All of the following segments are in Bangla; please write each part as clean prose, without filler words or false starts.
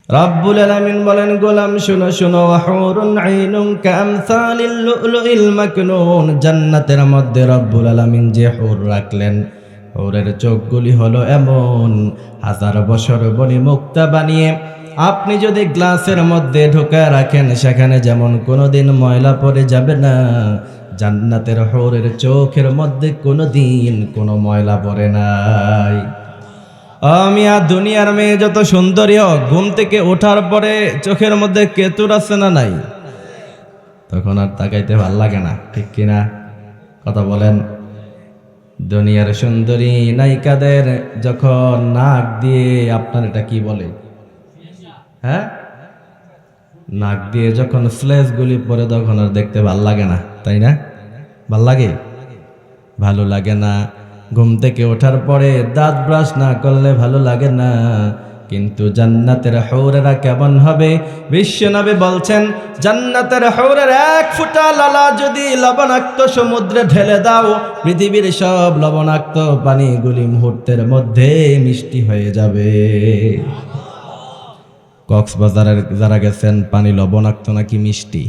রব্বুল আলামিন বলেন, গোলাম শোনো শোনো, হুরুন আইনুন কামসালিল লুলুইল মাকনুন। জান্নাতের মধ্যে রব্বুল আলামিন যে হুর রাখলেন, হুরের চোখগুলি হলো এমন 1000 বছর বনি মুক্তা বানিয়ে আপনি যদি গ্লাসের মধ্যে ঢোকায় রাখেন, সেখানে যেমন কোনোদিন ময়লা পড়ে যাবে না, জান্নাতের হুরের চোখের মধ্যে কোনোদিন কোনো ময়লা পড়ে নাই। আমি আর দুনিয়ার মেয়ে যত সুন্দরী হোক, ঘুম থেকে ওঠার পরে চোখের মধ্যে কেতুর আছে না নাই? তখন আর তাকাইতে ভাল লাগে না, ঠিক কিনা? কথা বলেন। দুনিয়ার সুন্দরী নায়িকাদের যখন নাক দিয়ে, আপনার এটা কি বলে, হ্যাঁ, নাক দিয়ে যখন ফ্লেশ গুলি পরে, তখন আর দেখতে ভাল লাগে না, তাই না? ভাল লাগে? ভালো লাগে না। ঘুম থেকে ওঠার পরে দাঁত ব্রাশ না করলে ভালো লাগে না। কিন্তু জান্নাতের হুরেরা কেমন হবে? বিশ্বনবী বলছেন, জান্নাতের হুরের 1 ফোঁটা লালা যদি লবণাক্ত সমুদ্রে ঢেলে দাও, পৃথিবীর সব লবণাক্ত পানিগুলি মুহূর্তের মধ্যে মিষ্টি হয়ে যাবে। কক্সবাজারের যারা গেছেন, পানি লবণাক্ত নাকি মিষ্টি?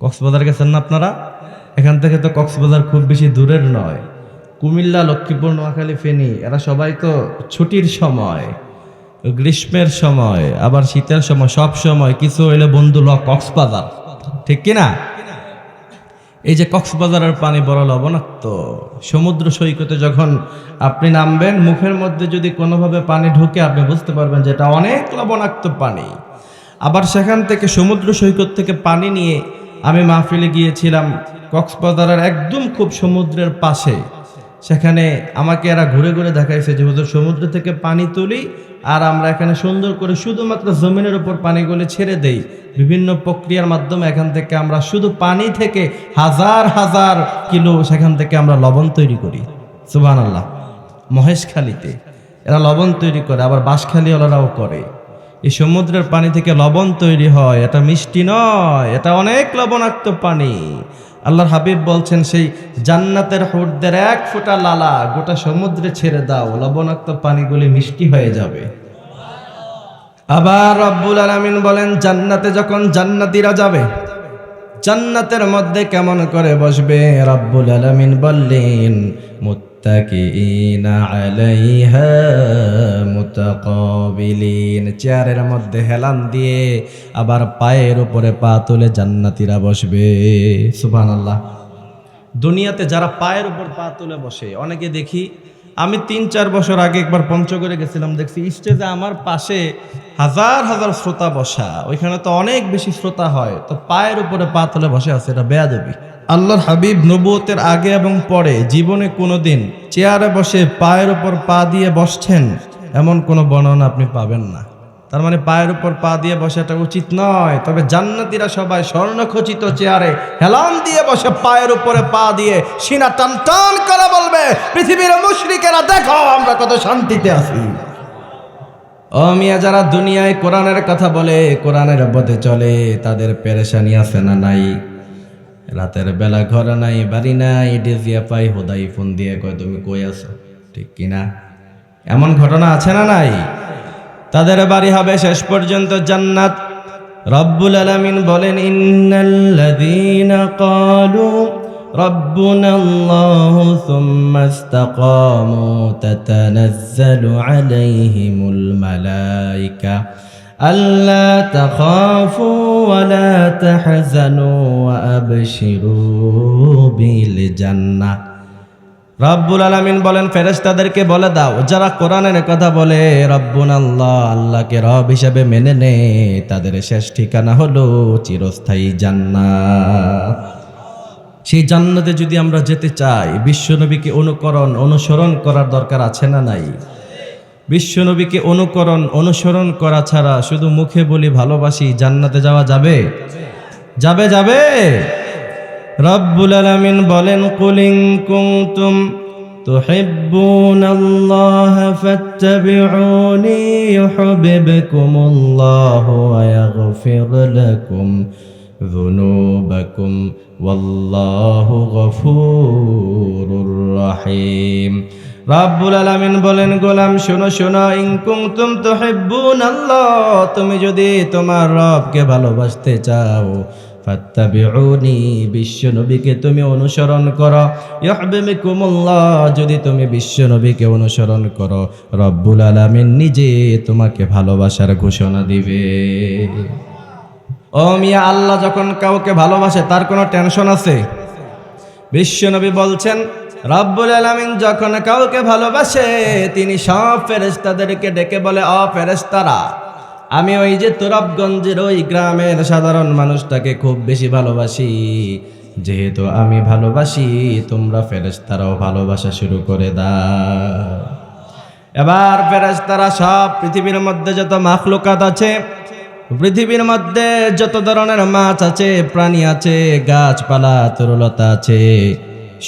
কক্সবাজার গেছেন না আপনারা? এখান থেকে তো কক্সবাজার খুব বেশি দূরের নয়। কুমিল্লা, লক্ষ্মীপুর, নোয়াখালী, ফেনী, এরা সবাই তো ছুটির সময়, গ্রীষ্মের সময়, আবার শীতের সময়, সব সময় কিছু হইলে বন্ধু কক্সবাজার, ঠিক কিনা? এই যে কক্সবাজারের পানি বড় লবণাক্ত। সমুদ্র সৈকতে যখন আপনি নামবেন, মুখের মধ্যে যদি কোনোভাবে পানি ঢুকে, আপনি বুঝতে পারবেন যে এটা অনেক লবণাক্ত পানি। আবার সেখান থেকে, সমুদ্র সৈকত থেকে পানি নিয়ে আমি মাহফিলে গিয়েছিলাম কক্সবাজারের একদম খুব সমুদ্রের পাশে। সেখানে আমাকে এরা ঘুরে ঘুরে দেখাইছে যে হুজুর, সমুদ্র থেকে পানি তুলি আর আমরা এখানে সুন্দর করে শুধুমাত্র জমিনের উপর পানিগুলি ছেড়ে দেই। বিভিন্ন প্রক্রিয়ার মাধ্যমে এখান থেকে আমরা শুধু পানি থেকে হাজার হাজার কিলো সেখান থেকে আমরা লবণ তৈরি করি। সুবহানাল্লাহ। মহেশখালীতে এরা লবণ তৈরি করে, আবার বাঁশখালীওয়ালারাও করে। এই সমুদ্রের পানি থেকে লবণ তৈরি হয়, এটা মিষ্টি নয়, এটা অনেক লবণাক্ত পানি। আল্লাহর হাবিব বলছেন, সেই জান্নাতের হুরদের 1 ফোঁটা লালা গোটা সমুদ্রে ছেড়ে দাও, লবণাক্ত পানিগুলি মিষ্টি হয়ে যাবে। আবার রব্বুল আলামিন বলেন, জান্নাতে যখন জান্নাতীরা যাবে, জান্নাতের মধ্যে কেমন করে বসবে? রব্বুল আলামিন বললেন, মুত্তাকিইনা আলাইহা মুতাকাবিলিন। চেয়ারের মধ্যে হেলান দিয়ে আবার পায়ের উপরে পা তুলে জান্নাতীরা বসবে। সুবহানাল্লাহ। দুনিয়াতে যারা পায়ের উপর পা তুলে বসে, অনেকে দেখি, আমি 3-4 বছর আগে একবার পঞ্চগড়ে গেছিলাম, দেখছি স্টেজে আমার পাশে হাজার হাজার শ্রোতা বসা, ওইখানে তো অনেক বেশি শ্রোতা হয়, তো পায়ের উপরে পা তুলে বসে আছে, এটা বেয়াদবি। আল্লাহর হাবিব নবুয়তের আগে এবং পরে জীবনে কোনোদিন চেয়ারে বসে পায়ের উপর পা দিয়ে বসছেন এমন কোনো বর্ণনা আপনি পাবেন না। তার মানে পায়ের উপর পা দিয়ে বসাটা উচিত নয়। তবে জান্নাতীরা সবাই স্বর্ণখচিত চেয়ারে হেলান দিয়ে বসে, পায়ের উপরে পা দিয়ে সিনা টান টান করে বলবে, পৃথিবীর মুশরিকেরা দেখো আমরা কত শান্তিতে আছি। ও মিয়া, যারা দুনিয়ায় কোরআনের কথা বলে, কোরআনের পথে চলে, তাদের পেরেশানি আছে না নাই? রাতের বেলা ঘর নাই, বাড়ি নাই, ডিজিয়া পাই হোদাই ফোন দিয়ে কয় তুমি কই আছো, ঠিক কিনা? এমন ঘটনা আছে না নাই? তাদের বাড়ি হবে শেষ পর্যন্ত জান্নাত। রব্বুল আলামিন বলেন, ইন্নাল্লাযীনা ক্বালু রাব্বুনাল্লাহু সুম্মা ইসতাকামু তাতানাজ্জালু আলাইহিমুল মালায়েকা আল্লা তাখাফু ওয়া লা তাহজানু ওয়া আবশিরু বিল জান্নাহ। রব্বুল আলামিন বলেন, ফেরেশতাদেরকে বলে দাও, যারা কোরআনের কথা বলে রব্বুনাল্লাহ, আল্লাহকে রব হিসেবে মেনে নেয়, তাদের শেষ ঠিকানা হলো চিরস্থায়ী জান্নাত। সেই জান্নাতে যদি আমরা যেতে চাই, বিশ্বনবীকে অনুসরণ করার দরকার আছে না নাই? বিশ্বনবীকে অনুসরণ করা ছাড়া শুধু মুখে বলি ভালোবাসি, জান্নাতে যাওয়া যাবে? যাবে যাবে। রব্বুল আলামিন বলেন, কুল ইন কুনতুম তুহিব্বুনাল্লাহা ফাত্তাবিউনি ইউহিব্বুকুমুল্লাহু ওয়া ইয়াগফির লাকুম যুনুবাকুম ওয়াল্লাহু গফুরুর রহিম। রাব্বুল আলামিন বলেন, গোলাম শোনো শোনো, ইন কুনতুম তুহিব্বুনাল্লাহ, তুমি যদি তোমার রবকে ভালোবাসতে চাও, ফাত্তাবিউনি, বিশ্ব নবীকে তুমি অনুসরণ করো, ইউহিব্বুকুমুল্লাহ, যদি তুমি বিশ্ব নবীকে অনুসরণ করো, রব্বুল আলামিন নিজে তোমাকে ভালোবাসার ঘোষণা দিবে। ও মিয়া, আল্লাহ যখন কাউকে ভালোবাসে তার কোনো টেনশন আছে? বিশ্বনবী বলছেন, রব্বুল আলামিন যখন কাউকে ভালোবাসে তিনি সব ফেরেশতাদেরকে ডেকে বলে, ও ফেরেশতারা, আমি ওই যে তুরাবগঞ্জের ওই গ্রামের সাধারণ মানুষটাকে খুব বেশি ভালোবাসি, যেহেতু আমি ভালোবাসি তোমরা ফেরেশতারাও ভালোবাসা শুরু করে দাও। এবার ফেরেশতারা সব পৃথিবীর মধ্যে যত মাখলুকাত আছে, পৃথিবীর মধ্যে যত ধরনের মাছ আছে, প্রাণী আছে, গাছপালা তরুলতা আছে,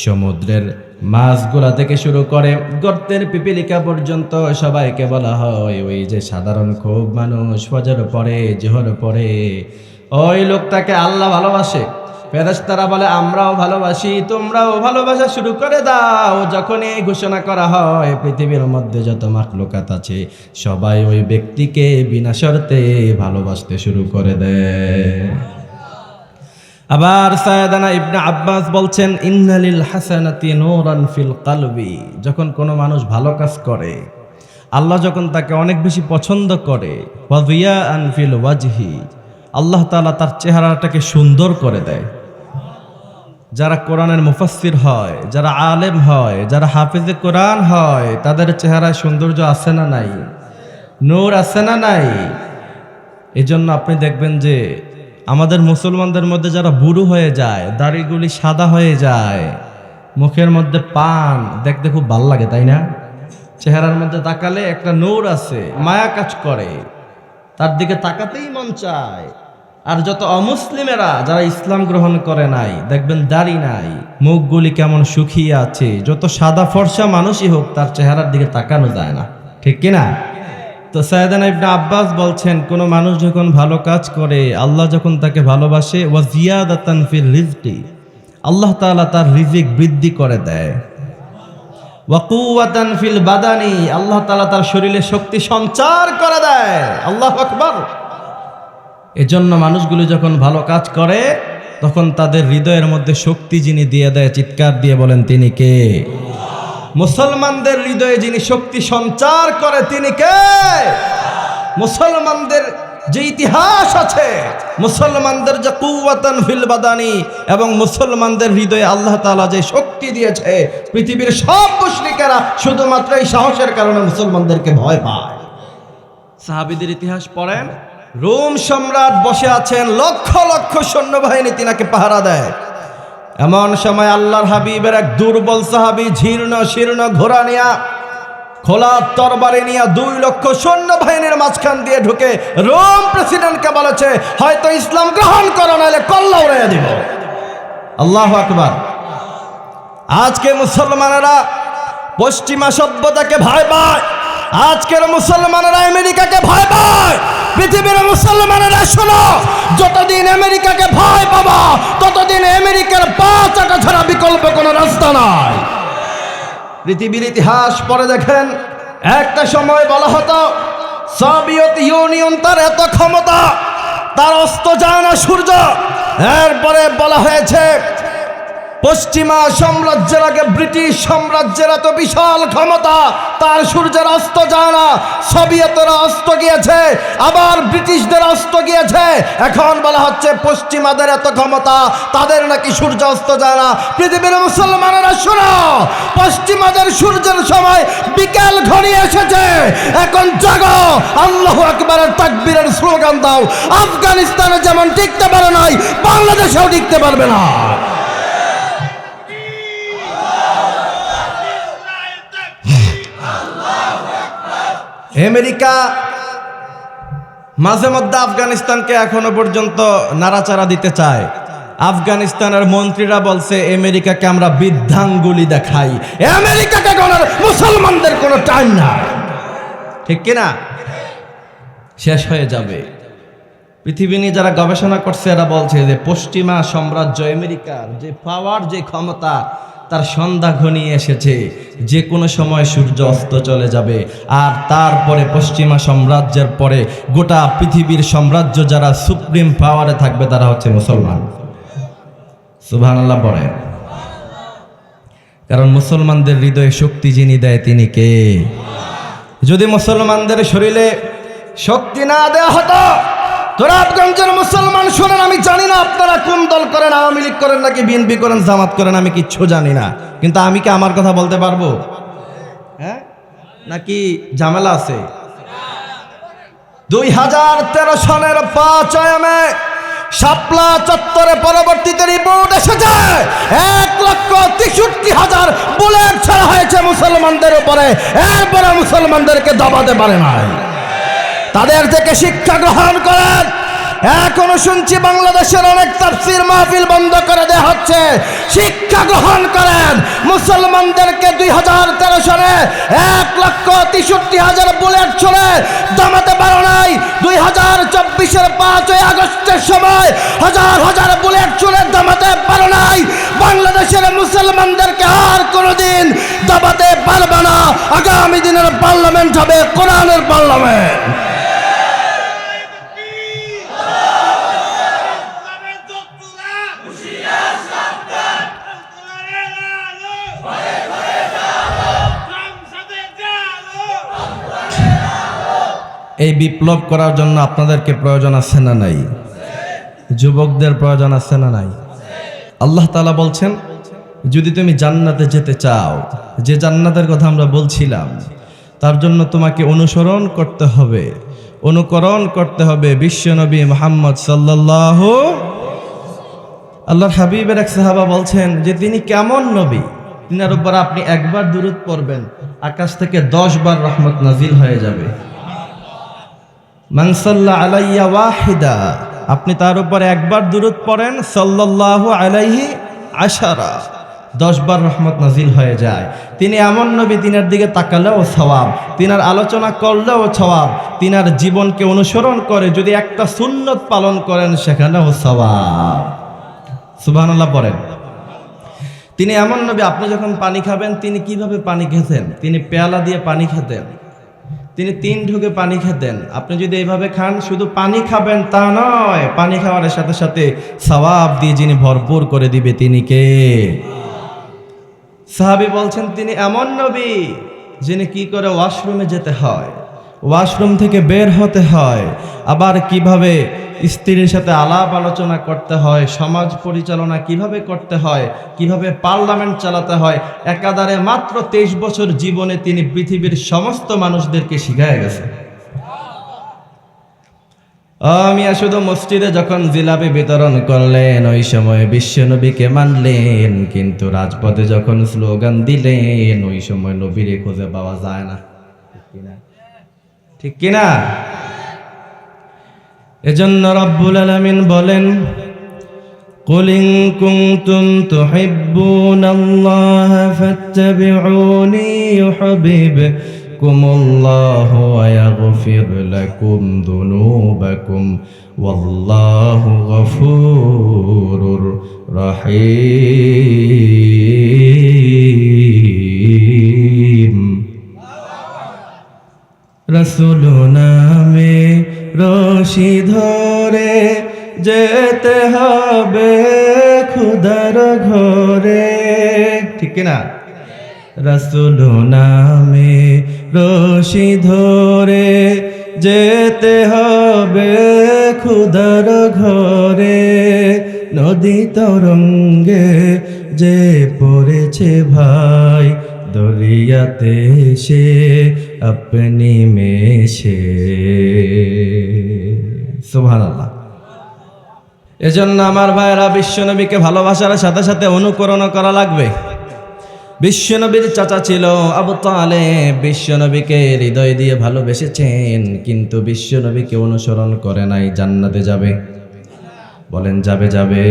সমুদ্রের মাছগুলা থেকে শুরু করে গর্তের পিপিলিকা পর্যন্ত সবাইকে বলা হয়, ওই যে সাধারণ খুব মানুষ ফজর পড়ে, জোহর পড়ে, ওই লোকটাকে আল্লাহ ভালোবাসে। ফেরেশতারা বলে, আমরাও ভালোবাসি, তোমরাও ভালোবাসা শুরু করে দাও। যখন এই ঘোষণা করা হয়, পৃথিবীর মধ্যে যত মাখলুকাত আছে সবাই ওই ব্যক্তিকে বিনা শর্তে ভালোবাসতে শুরু করে দেয়। আবার সাইয়েদানা ইবনে আব্বাস বলছেন, ইন্নালিল হাসানাতি নূরান ফিল কলবি, যখন কোনো মানুষ ভালো কাজ করে আল্লাহ যখন তাকে অনেক বেশি পছন্দ করে, ওয়া যিয়াআন ফিল ওয়াজহি, আল্লাহ তাআলা তার চেহারাটাকে সুন্দর করে দেয়। যারা কোরআনের মুফাসসির হয়, যারা আলেম হয়, যারা হাফেজে কোরআন হয়, তাদের চেহারায় সৌন্দর্য আছে না নাই? নূর আছে না নাই? এজন্য আপনি দেখবেন যে আমাদের মুসলমানদের মধ্যে যারা বুড়ো হয়ে যায়, দাড়িগুলি সাদা হয়ে যায়, মুখের মধ্যে পান, দেখতে খুব ভালো লাগে, তাই না? চেহারার মধ্যে তাকালে একটা নূর আছে, মায়া কাজ করে, তার দিকে তাকাতেই মন চায়। আর যত অমুসলিমেরা যারা ইসলাম গ্রহণ করে নাই, দেখবেন দাড়ি নাই, মুখগুলি কেমন শুকিয়ে আছে, যত সাদা ফর্সা মানুষই হোক তার চেহারার দিকে তাকানো যায় না, ঠিক কিনা? তো সাইয়েদানা ইবনে আব্বাস বলছেন, কোন মানুষ যখন ভালো কাজ করে আল্লাহ যখন তাকে ভালোবাসে, ওয়া জিয়াদাতান ফির রিজকি, আল্লাহ তাআলা তার রিজিক বৃদ্ধি করে দেয়। ওয়া কুওয়াতান ফিল বাদানি, আল্লাহ তাআলা তার শরীরে শক্তি সঞ্চার করে দেয়। আল্লাহু আকবার। এজন্য মানুষগুলো যখন ভালো কাজ করে তখন তাদের হৃদয়ের মধ্যে শক্তি যিনি দিয়ে দেয়, চিৎকার দিয়ে বলেন তিনি কে? মুসলমানদের হৃদয়ে যিনি শক্তি সঞ্চার করে তিনি কে? মুসলমানদের যে ইতিহাস আছে, মুসলমানদের যে কুওয়াতান ফিল বাদানি, এবং মুসলমানদের হৃদয়ে আল্লাহ তাআলা যে শক্তি দিয়েছে, পৃথিবীর সব মুশরিকেরা শুধুমাত্র এই সাহসের কারণে মুসলমানদেরকে ভয় পায়। সাহাবীদের ইতিহাস পড়েন, রোম সম্রাট বসে আছেন, লক্ষ লক্ষ সৈন্যবাহিনী তিনাকে পাহারা দেয়। এমন সময় আল্লাহর হাবিবের এক দুর্বল সাহাবী জীর্ণ শীর্ণ ঘোড়া নিয়া, খোলা তরবারি নিয়া 2 লক্ষ সৈন্যবাহিনীর মাঝখান দিয়ে ঢুকে রোম প্রেসিডেন্টকে বলেছে, হয়তো ইসলাম গ্রহণ করো, নাহলে কল্লা উড়াইয়া দিব। আল্লাহু আকবার। আজকে মুসলমানেরা পশ্চিমা সভ্যতাকে ভয় পায়, আজকের মুসলমানেরা আমেরিকাকে ভয় পায়। পৃথিবীর মুসলমানেরা শোনো, যতদিন আমেরিকাকে ভয় পাবা ততদিন আমেরিকার পা চাটা ছাড়া বিকল্প কোনো রাস্তা নাই। পৃথিবীর ইতিহাস পড়ে দেখেন, একটা সময় বলা হতো সোভিয়েত ইউনিয়ন তার এত ক্ষমতা, তার অস্ত যায় না সূর্য। এরপরে বলা হয়েছে পশ্চিমা সাম্রাজ্যের আগে ব্রিটিশ সাম্রাজ্যের এত বিশাল ক্ষমতা, তার সূর্যের অস্ত যায় না। সোভিয়েতরা অস্ত গিয়েছে, আবার ব্রিটিশদের অস্ত গিয়েছে, এখন বলা হচ্ছে পশ্চিমাদের এত ক্ষমতা, তাদের নাকি সূর্য অস্ত যায় না। পৃথিবীর মুসলমানেরা শোনো, পশ্চিমাদের সূর্যের সময় বিকেল ঘনিয়ে এসেছে, এখন জাগো, আল্লাহু আকবারের তাকবীরের স্লোগান দাও। আফগানিস্তানে যেমন টিকতে পারে নাই, বাংলাদেশেও টিকতে পারবে না। আমেরিকা মাঝে মধ্যে আফগানিস্তানকে এখনো পর্যন্ত নাড়াচাড়া দিতে চায়। আফগানিস্তানের মন্ত্রীরা বলছে আমেরিকাকে আমরা বৃদ্ধাঙ্গুলি দেখাই, আমেরিকাকে কোনো মুসলমানদের কোনো টাইম না, ঠিক কিনা? শেষ হয়ে যাবে। পৃথিবী নিয়ে যারা গবেষণা করছে এরা বলছে যে পশ্চিমা সাম্রাজ্য আমেরিকার যে পাওয়ার, যে ক্ষমতা, তার সন্ধ্যা ঘনিয়ে এসেছে, যে কোনো সময় সূর্য অস্ত চলে যাবে। আর তারপরে পশ্চিমা সাম্রাজ্যের পরে গোটা পৃথিবীর সাম্রাজ্য যারা সুপ্রিম পাওয়ারে থাকবে তারা হচ্ছে মুসলমান। সুবহানাল্লাহ পড়ে। কারণ মুসলমানদের হৃদয়ে শক্তি যিনি দেয় তিনি কে? যদি মুসলমানদের শরীরে শক্তি না দেওয়া হতো, তোরাবগঞ্জের মুসলমান শোনেন, আমি জানি না আপনারা কোন দল করেন, আওয়ামী লীগ করেন নাকি বিএনপি করেন, জামাত করেন, আমি কিচ্ছু জানি না, কিন্তু আমি কি আমার কথা বলতে পারবো? হ্যাঁ, নাকি ঝামেলা আছে? 2013 সনের 5 মে শাপলা চত্বরে পরবর্তীতে রিপোর্ট এসেছে 1,63,000 বুলেট ছাড়া হয়েছে মুসলমানদের উপরে, এরপরে মুসলমানদেরকে দবাতে পারে নাই। তাদের থেকে শিক্ষা গ্রহণ করেন। এখনো শুনছি বাংলাদেশের অনেক তাফসীর মাহফিল বন্ধ করে দেওয়া হচ্ছে। শিক্ষা গ্রহণ করেন। মুসলমানদেরকে 2013 সালে 1,63,000 বুলেট ছুড়ে দমাতে পারো নাই। 2024-এর 5 আগস্টের সময় হাজার হাজার বুলেট ছুড়ে দমাতে পারো নাই। বাংলাদেশের মুসলমানদেরকে আর কোনোদিন দমাতে পারবে না। আগামী দিনের পার্লামেন্ট হবে কোরআনের পার্লামেন্ট। এই বিপ্লব করার জন্য আপনাদেরকে প্রয়োজন আছে না নাই? যুবকদের প্রয়োজন আছে না নাই? আল্লাহ তাআলা বলছেন, যদি তুমি জান্নাতে যেতে চাও, যে জান্নাতের কথা আমরা বলছিলাম, তার জন্য তোমাকে অনুসরণ করতে হবে, অনুকরণ করতে হবে বিশ্বনবী মুহাম্মদ সাল্লাল্লাহু। আল্লাহর হাবিবের এক সাহাবা বলছেন যে তিনি কেমন নবী, তিনার উপর আপনি একবার দুরূদ পড়বেন, আকাশ থেকে 10 বার রহমত নাজিল হয়ে যাবে। মান সাল্লা আলাইয়া ওয়াহিদা, আপনি তার উপরে একবার দুরূদ পড়েন, সাল্লাল্লাহু আলাইহি আশারা, 10 বার রহমত নাজিল হয়ে যায়। তিনি এমন নবী, তিনার দিকে তাকালেও সওয়াব, তিনার আলোচনা করলেও সওয়াব, তিনার জীবনকে অনুসরণ করে যদি একটা সুন্নত পালন করেন সেখানেও সওয়াব। সুবহানাল্লাহ পড়েন। তিনি এমন নবী, আপনি যখন পানি খাবেন, তিনি কিভাবে পানি খেতেন? তিনি পেয়ালা দিয়ে পানি খেতেন, তিনি 3 ঢুকে পানি খেতেন। আপনি যদি এইভাবে খান, শুধু পানি খাবেন তা নয়, পানি খাওয়ার সাথে সাথে সওয়াব দিয়ে যিনি ভরপুর করে দিবে তিনি কে? সাহাবী বলছেন তিনি এমন নবী যিনি কি করে ওয়াশরুমে যেতে হয়, ওয়াশরুম থেকে বের হতে হয়, আবার কিভাবে স্ত্রীর সাথে আলাপ আলোচনা করতে হয়, সমাজ পরিচালনা কিভাবে করতে হয়, কিভাবে পার্লামেন্ট চালাতে হয়, একাধারে মাত্র 23 বছর জীবনে তিনি পৃথিবীর সমস্ত মানুষদেরকে শিখায় গেছেন। মিয়া শুধু মসজিদে যখন জিলাপি বিতরণ করলেন ওই সময় বিশ্বনবীকে মানলেন, কিন্তু রাজপথে যখন স্লোগান দিলেন ওই সময় নবীরে খুঁজে পাওয়া যায় না। ঠিক কিনা? এজন্য রব্বুল আলামিন বলেন, কুল ইন কুনতুম তুহিব্বুনাল্লাহা ফাত্তাবিউনি ইউহিব্বুকুমুল্লাহু ওয়া ইয়াগফির লাকুম যুনুবাকুম ওয়াল্লাহু গফুরুর রহিম। রাসূল নামে রশি ধরে যেতে হবে খুদার ঘরে। ঠিক কিনা? রাসূল নামে রশি ধরে যেতে হবে খুদার ঘরে। নদী তরঙ্গে যে পড়েছে ভাই, দরিয়াতে সে আপনি মেশে। সুবহানাল্লাহ। এজন্য আমার ভাইরা বিশ্বনবীকে ভালোবাসার সাথে সাথে অনুকরণ করা লাগবে। বিশ্বনবীর চাচা ছিল আবু তালেব, বিশ্বনবীকে হৃদয় দিয়ে ভালোবেসেছেন, কিন্তু বিশ্বনবীকে অনুসরণ করে নাই। জান্নাতে যাবে? বলেন যাবে? যাবে।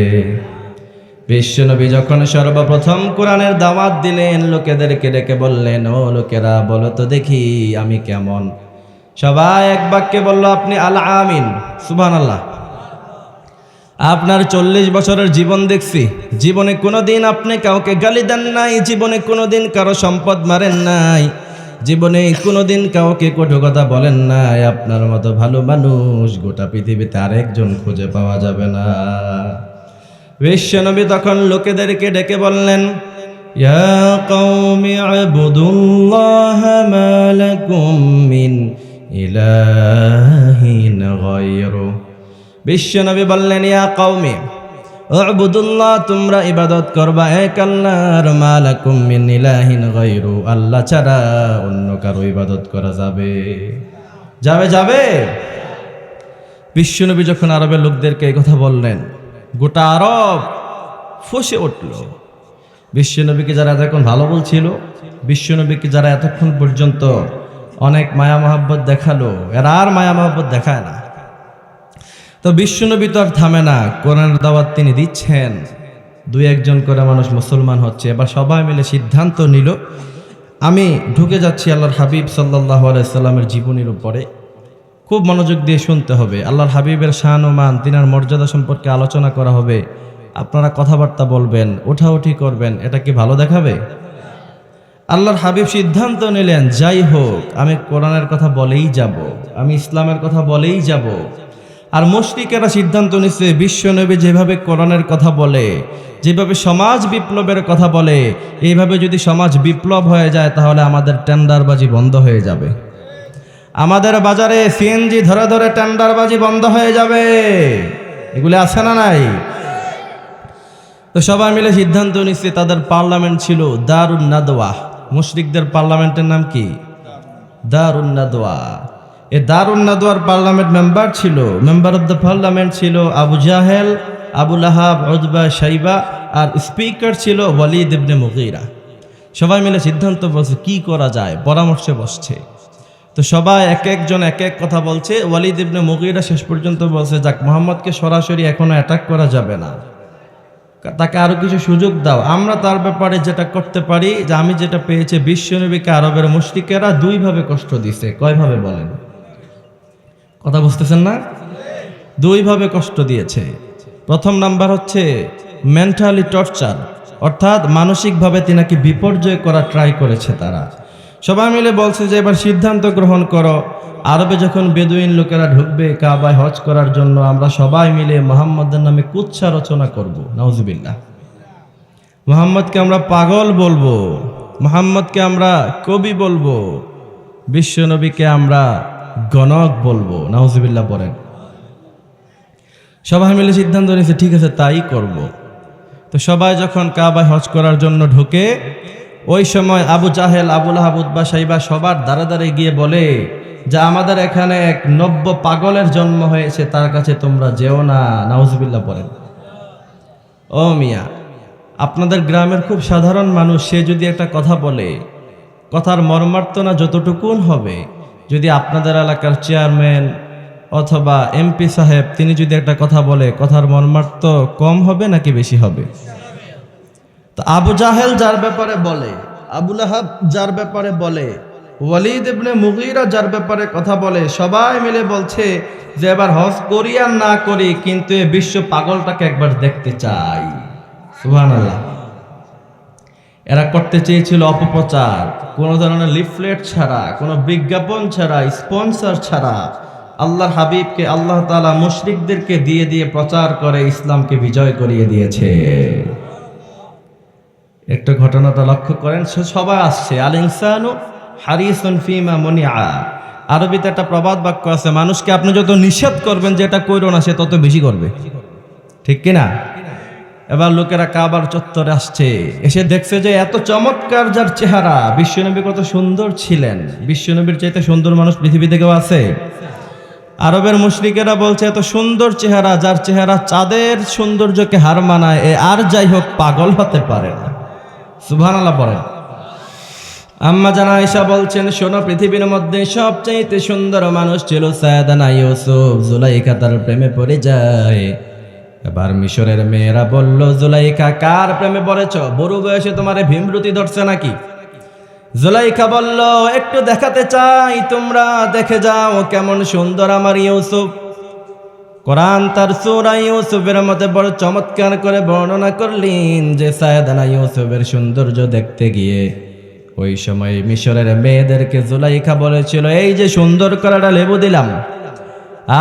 বিশ্বনবী যখন সর্বপ্রথম কোরআনের দাওয়াত দিলেন, লোকেদেরকে ডেকে বললেন, ও লোকেরা বলো তো দেখি আমি কেমন? সবাই এক বাক্যে বলল, আপনি আল আমিন। সুবহানাল্লাহ। আপনার 40 বছরের জীবন দেখছি, জীবনে কোনোদিন আপনি কাউকে গালি দেন নাই, জীবনে কোনোদিন কারো সম্পদ মারেন নাই, জীবনে কোনোদিন কাউকে কটু কথা বলেন নাই। আপনার মতো ভালো মানুষ গোটা পৃথিবীতে আরেকজন খুঁজে পাওয়া যাবে না। বিশ্বনবী তখন লোকেদেরকে ডেকে বললেন, ইয়া কওমি ইবুদুল্লাহা মা লাকুম মিন ইলাহিন গায়রু। বিশ্বনবী বললেন, ইয়া কওমি উবুদুল্লাহ, তোমরা ইবাদত করবা এক আল্লাহর, মা লাকুম মিন ইলাহিন গায়রু, আল্লাহ ছাড়া অন্য কারো ইবাদত করা যাবে যাবে যাবে। বিশ্বনবী যখন আরবের লোকদেরকে এই কথা বললেন, গোটা আরব ফুঁসে উঠল। বিশ্বনবীকে যারা এতক্ষণ ভালো বলছিল, বিশ্বনবীকে যারা এতক্ষণ পর্যন্ত অনেক মায়া মহাব্বত দেখালো, এরা আর মায়া মহাব্বত দেখায় না। তো বিশ্বনবী তো আর থামে না, কোরআনের দাওয়াত তিনি দিচ্ছেন, দুই একজন করে মানুষ মুসলমান হচ্ছে। এবার সবাই মিলে সিদ্ধান্ত নিল, আমি ঢুকে যাচ্ছি আল্লাহর হাবিব সাল্লাল্লাহু আলাইহি সাল্লামের জীবনীর উপরে। খুব মনোযোগ দিয়ে শুনতে হবে। আল্লাহর হাবিবের শান ও মান, তিনার মর্যাদা সম্পর্কে আলোচনা করা হবে। আপনারা কথাবার্তা বলবেন, ওঠাউঠি করবেন, এটা কি ভালো দেখাবে? আল্লাহর হাবিব সিদ্ধান্ত নিলেন, যাই হোক আমি কোরআনের কথা বলেই যাব, আমি ইসলামের কথা বলেই যাব। আর মুশরিকেরা সিদ্ধান্ত নিচ্ছে, বিশ্বনবী যেভাবে কোরআনের কথা বলে, যেভাবে সমাজ বিপ্লবের কথা বলে, এইভাবে যদি সমাজ বিপ্লব হয়ে যায় তাহলে আমাদের টেন্ডারবাজি বন্ধ হয়ে যাবে, আমাদের বাজারে সিএনজি ধরে ধরে টেন্ডারবাজি বন্ধ হয়ে যাবে। এগুলি আছে না নাই? তো সবাই মিলে সিদ্ধান্ত নিচ্ছে, তাদের পার্লামেন্ট ছিল দারুন নাদওয়া। মুশরিকদের পার্লামেন্টের নাম কি? দারুন নাদওয়া। এই দারুন নাদওয়ার parliament member of the parliament ছিল Abu Jahl, Abu Lahab, Utba, Shaiba, আর স্পিকার ছিল ওয়ালিদ ইবনে মুগীরা। সবাই মিলে সিদ্ধান্ত বলছে কি করা যায়, পরামর্শে বসছে। তো সবাই এক একজন এক এক কথা বলছে। ওয়ালিদ ইবনে মুগীরা শেষ পর্যন্ত বলছে, যাক, মুহাম্মদকে সরাসরি এখনো অ্যাটাক করা যাবে না, তাকে আরো কিছু সুযোগ দাও। আমরা তার ব্যাপারে যেটা করতে পারি, যে আমি যেটা পেয়েছি, বিশ্বনবীকে আরবের মুশরিকেরা দুইভাবে কষ্ট দিছে। কয়ভাবে বলেন? কথা বুঝতেছেন না? দুইভাবে কষ্ট দিয়েছে। প্রথম নাম্বার হচ্ছে মেন্টালি টর্চার, অর্থাৎ মানসিকভাবে তিনাকে বিপর্যয় করা ট্রাই করেছে তারা। সবাই মিলে বলছে যে এবার সিদ্ধান্ত গ্রহণ করো, আরবে যখন বেদুইন লোকেরা ঢুকবে কাবায় হজ করার জন্য, আমরা সবাই মিলে মুহাম্মদের নামে কুৎসা রচনা করব। নাউজুবিল্লাহ। মুহাম্মদকে আমরা পাগল বলবো, মুহাম্মদকে আমরা কবি বলবো, বিশ্বনবীকে আমরা গণক বলবো। নাউজুবিল্লাহ পড়েন। সবাই মিলে সিদ্ধান্ত নিয়েছে, ঠিক আছে তাই করব। তো সবাই যখন কাবায় হজ করার জন্য ঢোকে, ওই সময় Abu Jahl, Abu Lahab, Utba, শাইবা সবার দ্বারে দ্বারে গিয়ে বলে যে আমাদের এখানে এক নব্য পাগলের জন্ম হয়েছে, তার কাছে তোমরা যেও না। নাউজুবিল্লাহ পড়েন। ও মিয়া, আপনাদের গ্রামের খুব সাধারণ মানুষ, সে যদি একটা কথা বলে, কথার মর্মার্থ না যতটুকুন হবে, যদি আপনাদের এলাকার চেয়ারম্যান অথবা এমপি সাহেব তিনি যদি একটা কথা বলে, কথার মর্মার্থ কম হবে নাকি বেশি হবে? তো আবু জাহেল যার ব্যাপারে বলে, আবু লাহাব যার ব্যাপারে বলে, ওয়ালিদ ইবনে মুগীরা যার ব্যাপারে কথা বলে, সবাই মিলে বলছে যে এবার হজ করি আর না করি, কিন্তু এই বিশ্ব পাগলটাকে একবার দেখতে চাই। সুবহানাল্লাহ। এরা করতে চেয়েছিল অপপ্রচার, কোনো ধরনের লিফলেট ছাড়া, কোনো বিজ্ঞাপন ছাড়া, স্পন্সর ছাড়া আল্লাহর হাবিবকে আল্লাহ তাআলা মুশরিকদেরকে দিয়ে দিয়ে প্রচার করে ইসলামকে বিজয় করিয়ে দিয়েছে। একটা ঘটনাটা লক্ষ্য করেন, সবাই আসছে, আল ইনসানু হারিসুন ফিমা মুনিআ। আরবিতে একটা প্রবাদ বাক্য আছে, মানুষকে আপনি যত নিষেধ করবেন যে এটা কইরো না, সে তত বেশি করবে। ঠিক কিনা? এবার লোকেরা কাবার চত্বরে আসছে, এসে দেখছে যে এত চমৎকার যার চেহারা, বিশ্বনবী কত সুন্দর ছিলেন, বিশ্বনবীর চাইতে সুন্দর মানুষ পৃথিবীতে কেউ আছে? আরবের মুশরিকেরা বলছে এত সুন্দর চেহারা, যার চেহারা চাঁদের সৌন্দর্যকে হার মানায়, এ আর যাই হোক পাগল হতে পারে না। সুবহানাল্লাহ পড়েন। আম্মা জানা আয়েশা বলছেন, শোনো, পৃথিবীর মধ্যে সবচাইতে সুন্দর মানুষ ছিল সাইয়েদানা ইউসুফ। জুলাইখা তার প্রেমে পড়ে যায়। এবার মিশরের মেয়েরা বলল, জুলাইখা কার প্রেমে পড়েছ? বড় বয়সে তোমারে ভীমরতি ধরছে নাকি? জুলাইখা বলল, একটু দেখাতে চাই, তোমরা দেখে যাও কেমন সুন্দর আমার ইউসুফ। কোরআন তার সূরা ইউসুফের মধ্যে বড় চমৎকার করে বর্ণনা করলেন যে সাইয়েদানা ইউসুফের সৌন্দর্য দেখতে গিয়ে ওই সময় মিশরের মেয়েদেরকে জুলাইখা বলেছিল, এই যে সুন্দর করাটা লেবু দিলাম,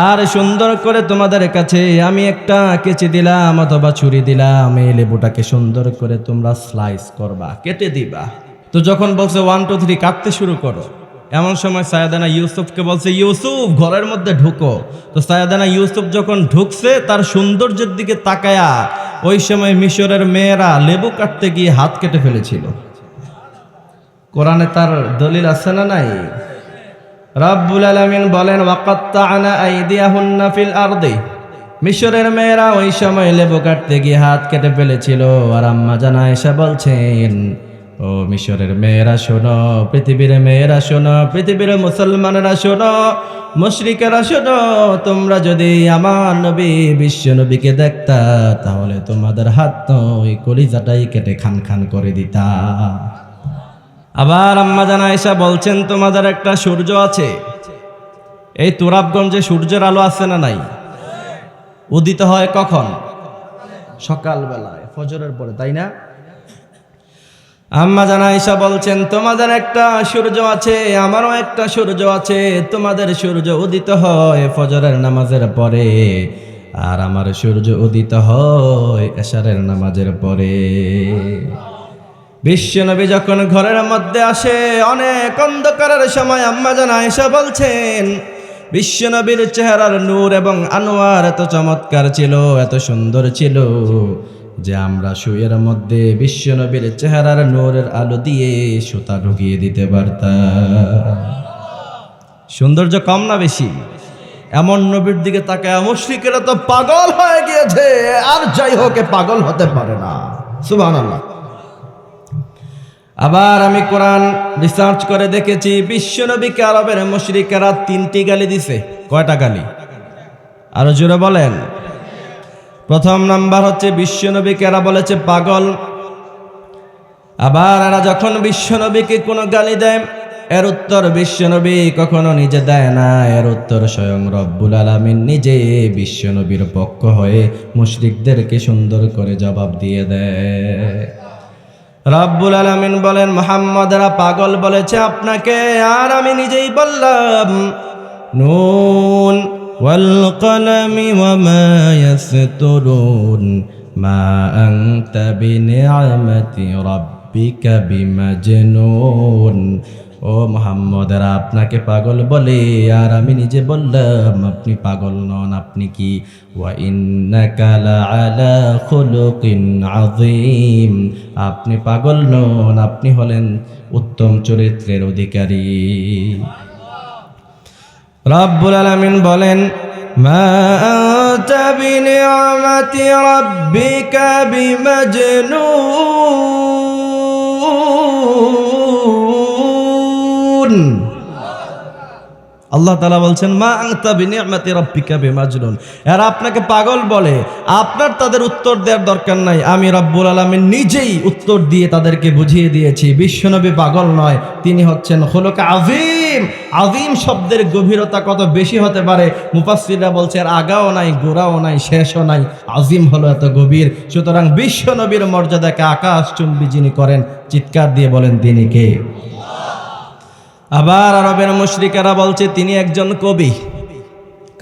আর সুন্দর করে তোমাদের কাছে আমি একটা কেচি দিলাম অথবা ছুরি দিলাম, এই লেবুটাকে সুন্দর করে তোমরা স্লাইস করবা, কেটে দিবা। তো যখন বলছে 1 2 3 কাটতে শুরু করো, এমন সময় সাইয়েদানা ইউসুফকে বলছে, ইউসুফ ঘরের মধ্যে ঢুকো। তো সাইয়েদানা ইউসুফ যখন ঢুকছে তার সৌন্দর্যের দিকে তাকায়া ওই সময় মিশরের মেয়েরা লেবু কাটতে গিয়ে হাত কেটে ফেলেছিল। কোরআনে তার দলিল আছে না নাই? রব্বুল আলামিন বলেন, ওয়াকাত্তা'না আইদিয়াহুন্না ফিল আরদি, মিশরের মেয়েরা ওই সময় লেবু কাটতে গিয়ে হাত কেটে ফেলেছিল। আর আম্মা জান আয়েশা বলছেন, ও মিশরের মেয়েরা শোনো, পৃথিবীর মেয়েরা শোনো, পৃথিবীর মুসলমানেরা শোনো, মুশরিকেরা শোনো, তোমরা যদি আমার নবী বিশ্ব নবীকে দেখতা তাহলে তোমাদের হাত ওই কলিজাটাই কেটে খান খান করে দিতা। আবার আম্মা জান আয়েশা বলছেন, তোমাদের একটা সূর্য আছে, এই তুরাবগঞ্জে সূর্যের আলো আছে না নাই? উদিত হয় কখন? সকালবেলায়, ফজরের পরে, তাই না? আম্মা জান আয়েশা বলছেন, তোমাদের একটা সূর্য আছে, আমারও একটা সূর্য আছে, তোমাদের সূর্য উদিত হয় ফজরের নামাজের পরে, আর আমার সূর্য উদিত হয় এশারের নামাজের পরে। বিশ্বনবী যখন ঘরের মধ্যে আসে অনেক অন্ধকারের সময়, আম্মা জান আয়েশা বলছেন, বিশ্বনবীর চেহারার নূর এবং আনোয়ার এত চমৎকার ছিল, এত সুন্দর ছিল যে আমরা শুয়ের মধ্যে বিশ্বনবীর চেহারার নূরের আলো দিয়ে সুতা ঢুকিয়ে দিতে পারতাম। সৌন্দর্য কম না বেশি? এমন নবীর দিকে তাকায় মুশরিকেরা তো পাগল হয়ে গিয়েছে, আর যাই হোক পাগল হতে পারে না। সুবহানাল্লাহ। আবার আমি কোরআন রিসার্চ করে দেখেছি, বিশ্বনবীকে আরবের মুশরিকেরা 3টি গালি দিছে। কয়টা গালি? আরো জোরে বলেন। প্রথম নাম্বার হচ্ছে বিশ্বনবীকে এরা বলেছে পাগল। আবার এরা যখন বিশ্বনবীকে কোনো গালি দেয়, এর উত্তর বিশ্বনবী কখনো নিজে দেয় না, এর উত্তর স্বয়ং রব্বুল আলামিন নিজে বিশ্বনবীর পক্ষ হয়ে মুশরিকদেরকে সুন্দর করে জবাব দিয়ে দেয়। রব্বুল আলামিন বলেন, মুহাম্মদরা পাগল বলেছে আপনাকে, আর আমি নিজেই বললাম, নুন ওয়াল কলমি ওয়া মা ইয়াসতুরুন মা আনতা বিনিআমাতি রাব্বিকা বিমাজনুন। ও মুহাম্মদরা আপনাকে পাগল বলে, আর আমি নিজে বললাম আপনি পাগল নন, আপনি কি ওয়া ইন্নাকা লাআলা খুলুকিন আযীম, আপনি পাগল নন, আপনি হলেন উত্তম চরিত্রের অধিকারী। রব্বুল আলামিন বলেন, মা আনতা বিনিআমাতি রাব্বিকা বিমাজনুন। আল্লাহ তাআলা বলছেন, মা আনতা বিনিআমাতি রাব্বিকা বিমাজনুন, এরা আপনাকে পাগল বলে, আপনার তাদের উত্তর দেওয়ার দরকার নাই, আমি রব্বুল আলামিন নিজেই উত্তর দিয়ে তাদেরকে বুঝিয়ে দিয়েছি বিশ্বনবী পাগল নয়, তিনি হচ্ছেন খুলুক আযীম। আযীম শব্দের গভীরতা কত বেশি হতে পারে মুফাসসিররা বলছে, এর আগাও নাই, গোড়াও নাই, শেষও নাই, আযীম হলো এত গভীর। সুতরাং বিশ্বনবীর মর্যাদাকে আকাশচুম্বী যিনি করেন, চিৎকার দিয়ে বলেন তিনি কে? আবার আরবের মুশরিকেরা বলছে তিনি একজন কবি,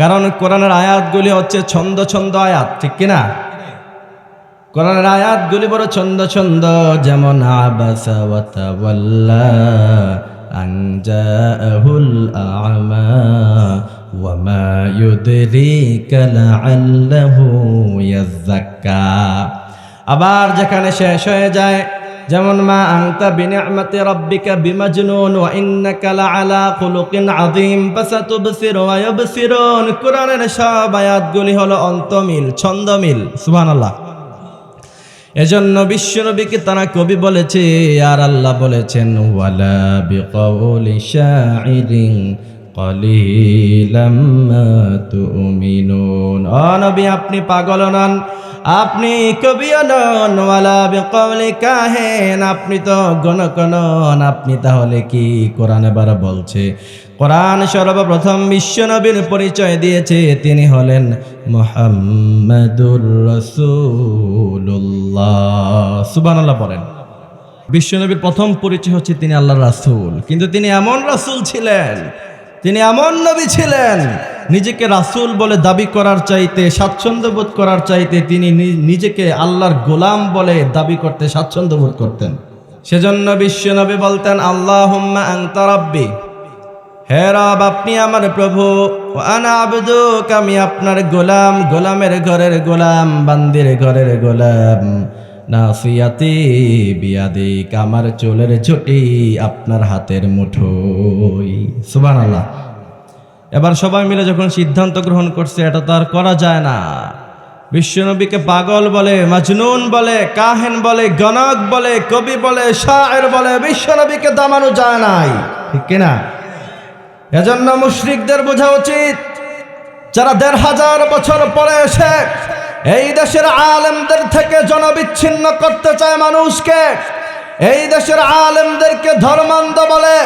কারণ কোরআনের আয়াতগুলি হচ্ছে ছন্দ ছন্দ আয়াত, ঠিক কিনা? কোরআনের আয়াতগুলি বড় ছন্দ ছন্দ, যেমন আবাসা ওয়া তাওয়াল্লা আন জাআহুল আ'মা ওয়া মা ইউদরিকা লাআল্লাহু ইয়াযাক্কা। আবার যেখানে শেষ হয়ে যায়, যেমন মা আনতা বিনিআমাতি রাব্বিকা বিমাজনুন ওয়া ইন্নাকা লাআলা খুলুকিন আযীম ফাসাতুবসিরু ওয়া ইউবসিরুন। কোরআনের সব আয়াতগুলি হলো অন্তমিল, ছন্দমিল। সুবহানাল্লাহ। এজন্য বিশ্বনবীকে তারা কবি বলেছে, আর আল্লাহ বলেছেন, ওয়ালা বিকাউলি শাইরিন কলিলাম মা তুমিনুন। ও নবী আপনি পাগল নন, আপনি কবিও নন, ওয়ালা বিকাউলি কাহিন, আপনি তো গণক নন, আপনি তাহলে কি? কোরআন এবার বলছে, কোরআন সর্বপ্রথম বিশ্বনবীর পরিচয় দিয়েছে, তিনি হলেন মুহাম্মাদুর রাসূলুল্লাহ। সুবহানাল্লাহ বলেন। বিশ্বনবীর প্রথম পরিচয় হচ্ছে তিনি আল্লাহর রাসূল। কিন্তু তিনি এমন রাসূল ছিলেন, তিনি এমন নবী ছিলেন, নিজেকে রাসূল বলে দাবি করার চাইতে, স্বাচ্ছন্দ্য বোধ করার চাইতে তিনি নিজেকে আল্লাহর গোলাম বলে দাবি করতে স্বাচ্ছন্দ্য বোধ করতেন। সেজন্য বিশ্বনবী বলতেন, আল্লাহুম্মা আনতা রাব্বি, হে রব আপনি আমার প্রভু, ওয়া আনা আবদুক, আমি আপনার গোলাম, গোলামের ঘরের গোলাম, বান্দির ঘরের গোলাম। নাসিয়াতি বিয়াদিক, আমার চুলের ঝুঁটি আপনার হাতের মুঠোয়। সুবহানাল্লাহ। এবার সবাই মিলে যখন সিদ্ধান্ত গ্রহণ করছে, এটা তো আর করা যায় না। বিশ্বনবীকে পাগল বলে, মাজনুন বলে, কাহেন বলে, গণক বলে, কবি বলে, শায়ের বলে, বিশ্বনবীকে দামানো যায় নাই, ঠিক কিনা? এজন্য মুশরিকদের বোঝা উচিত, যারা ১৫০০ বছর পরে এসে এই দেশের আলেমদের থেকে জনবিচ্ছিন্ন করতে চায় মানুষকে, এই দেশের আলেমদেরকে ধর্মান্ধ বলে,